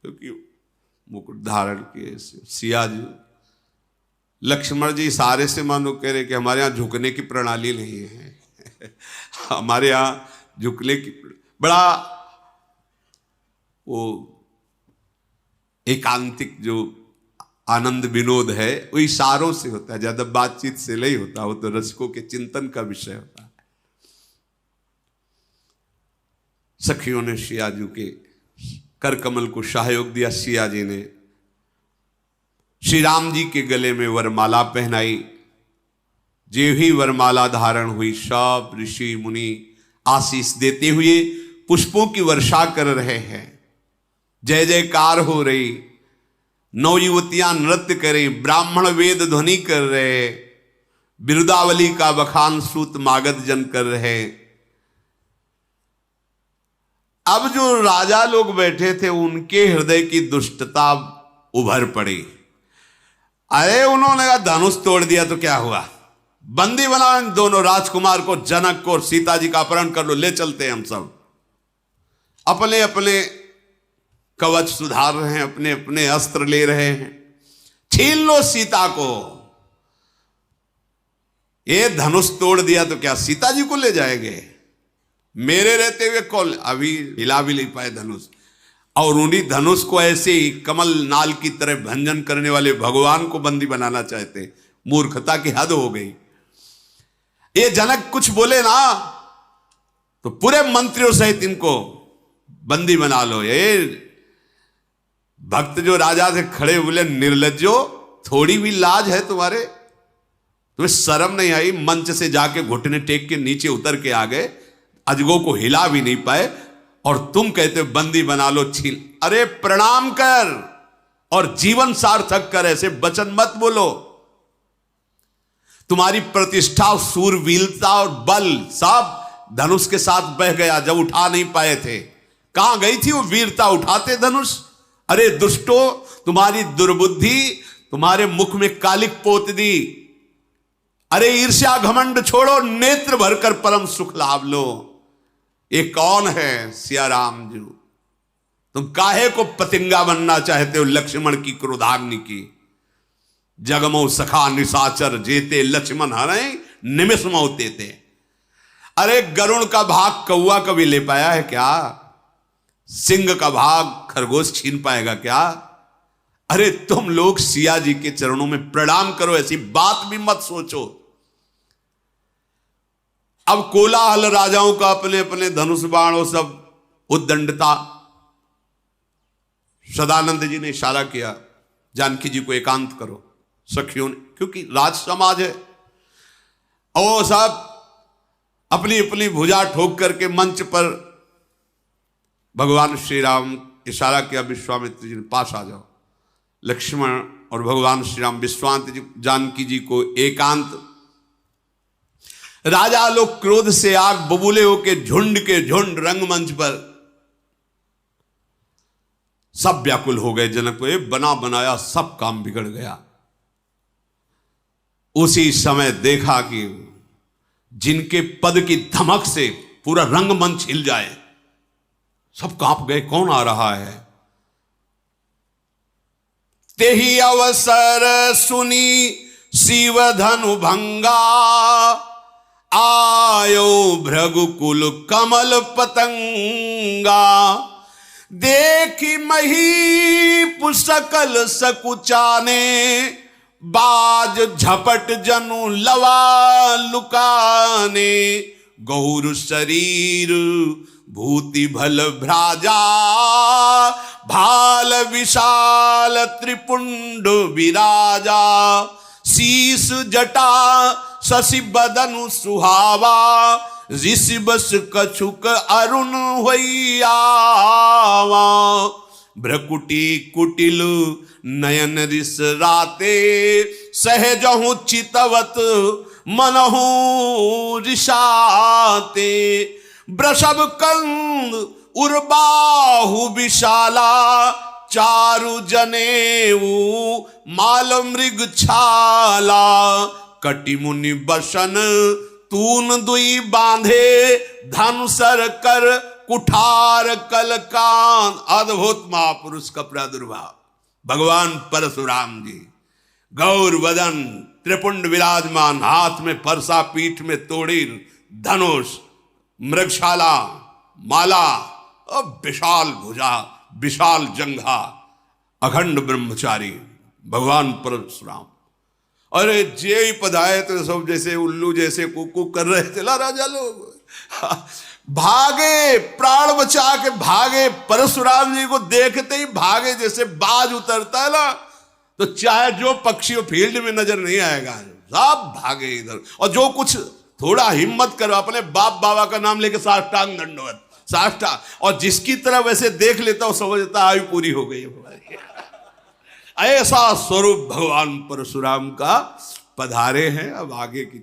क्योंकि मुकुट धारण किए सिया जी। लक्ष्मण जी इशारे से मानो कह रहे कि हमारे यहाँ झुकने की प्रणाली नहीं है हमारे यहाँ झुकने की बड़ा वो एकांतिक जो आनंद विनोद है वो इशारों से होता है, ज्यादा बातचीत से नहीं होता, वो तो रसिकों के चिंतन का विषय होता है। सखियों ने सियाजू के कर कमल को सहयोग दिया। सिया जी ने श्री राम जी के गले में वरमाला पहनाई। जो ही वरमाला धारण हुई, सब ऋषि मुनि आशीष देते हुए पुष्पों की वर्षा कर रहे हैं, जय जयकार हो रही। नौ युवतियां नृत्य करें, ब्राह्मण वेद ध्वनि कर रहे, बिरुदावली का बखान सूत मागध जन कर रहे। अब जो राजा लोग बैठे थे उनके हृदय की दुष्टता उभर पड़ी। अरे उन्होंने कहा धनुष तोड़ दिया तो क्या हुआ, बंदी बनाओ इन दोनों राजकुमार को, जनक को और सीता जी का अपहरण कर लो, ले चलते हैं हम सब। अपने अपने कवच सुधार रहे हैं, अपने अपने अस्त्र ले रहे हैं। छीन लो सीता को। ये धनुष तोड़ दिया तो क्या सीता जी को ले जाएंगे? मेरे रहते हुए कौन अभी हिला भी नहीं पाए धनुष, और उन्हीं धनुष को ऐसे ही कमल नाल की तरह भंजन करने वाले भगवान को बंदी बनाना चाहते। मूर्खता की हद हो गई। ये जनक कुछ बोले ना तो पूरे मंत्रियों सहित इनको बंदी बना लो। ये भक्त जो राजा से खड़े बोले, निर्लज्जो, थोड़ी भी लाज है तुम्हारे? तुम्हें शर्म नहीं आई? मंच से जाके घुटने टेक के नीचे उतर के आ गए, अजगो को हिला भी नहीं पाए, और तुम कहते हो बंदी बना लो, छीन। अरे प्रणाम कर और जीवन सार्थक कर, ऐसे वचन मत बोलो। तुम्हारी प्रतिष्ठा, सूरवीरता और बल सब धनुष के साथ बह गया जब उठा नहीं पाए थे। कहां गई थी वो वीरता, उठाते धनुष? अरे दुष्टो, तुम्हारी दुर्बुद्धि तुम्हारे मुख में कालिक पोत दी। अरे ईर्ष्या घमंड छोड़ो, नेत्र भरकर परम सुख लाभ लो। ये कौन है? सिया राम जी। तुम काहे को पतिंगा बनना चाहते हो लक्ष्मण की क्रोधाग्नि की? जगमो सखा निशाचर जेते, लक्ष्मण हरे निमिष मौते थे। अरे गरुण का भाग कौआ कभी ले पाया है क्या? सिंह का भाग खरगोश छीन पाएगा क्या? अरे तुम लोग सिया जी के चरणों में प्रणाम करो, ऐसी बात भी मत सोचो। अब कोलाहल राजाओं का, अपने अपने धनुष बाण और सब उद्दंडता। सदानंद जी ने इशारा किया, जानकी जी को एकांत करो। सखियों ने, क्योंकि राज समाज है, ओ साहब अपनी अपनी भुजा ठोक करके मंच पर भगवान श्री राम इशारा किया विश्वामित्र जी ने, पास आ जाओ। लक्ष्मण और भगवान श्री राम विश्वामित्र जी जानकी जी को एकांत। राजा लोग क्रोध से आग बबूले होके झुंड के झुंड रंगमंच पर सब व्याकुल हो गए। जनक को बना बनाया सब काम बिगड़ गया। उसी समय देखा कि जिनके पद की धमक से पूरा रंगमंच हिल जाए, सब कांप गए, कौन आ रहा है। तेहि अवसर सुनी शिव धनु भंगा, आयो भृगुकुल कमल पतंगा। देखी महीप सकल सकुचाने, बाज झपट जनु लवा लुकाने। गौर शरीर भूति भल भ्राजा, भाल विशाल त्रिपुंड विराजा। शीस जटा शशि बदनु सुहावा, ऋषि बस कछुक अरुण होइयावा। भ्रकुटी कुटिल नयन रिस राते, सहजहु चितवत मनहु रिसाते। वृषभ कंद उर्बाहु विशाला, चारु जनेऊ माल मृग छाला। कटि मुनि बसन तून दुई बांधे, धनुसर कर कुठार कलकान। अद्भुत महापुरुष का प्रादुर्भाव भगवान परशुराम जी, गौर वदन त्रिपुंड विराजमान, हाथ में परसा, पीठ में तोड़ी, धनुष, मृगशाला, माला और विशाल भुजा, विशाल जंघा, अखंड ब्रह्मचारी भगवान परशुराम। अरे जे ही पधाए तो सब जैसे उल्लू जैसे कुकू कर रहे थे। ला राजा लोग भागे, प्राण बचा के भागे। परशुराम जी को देखते ही भागे, जैसे बाज उतरता है ना, तो चाहे जो पक्षी फील्ड में नजर नहीं आएगा, सब भागे इधर। और जो कुछ थोड़ा हिम्मत करो, अपने बाप बाबा का नाम लेके साष्टांग दंडवत, साष्टांग। और जिसकी तरह वैसे देख लेता हूं, समझता आयु पूरी हो गई हमारी। ऐसा स्वरूप भगवान परशुराम का पधारे हैं। अब आगे की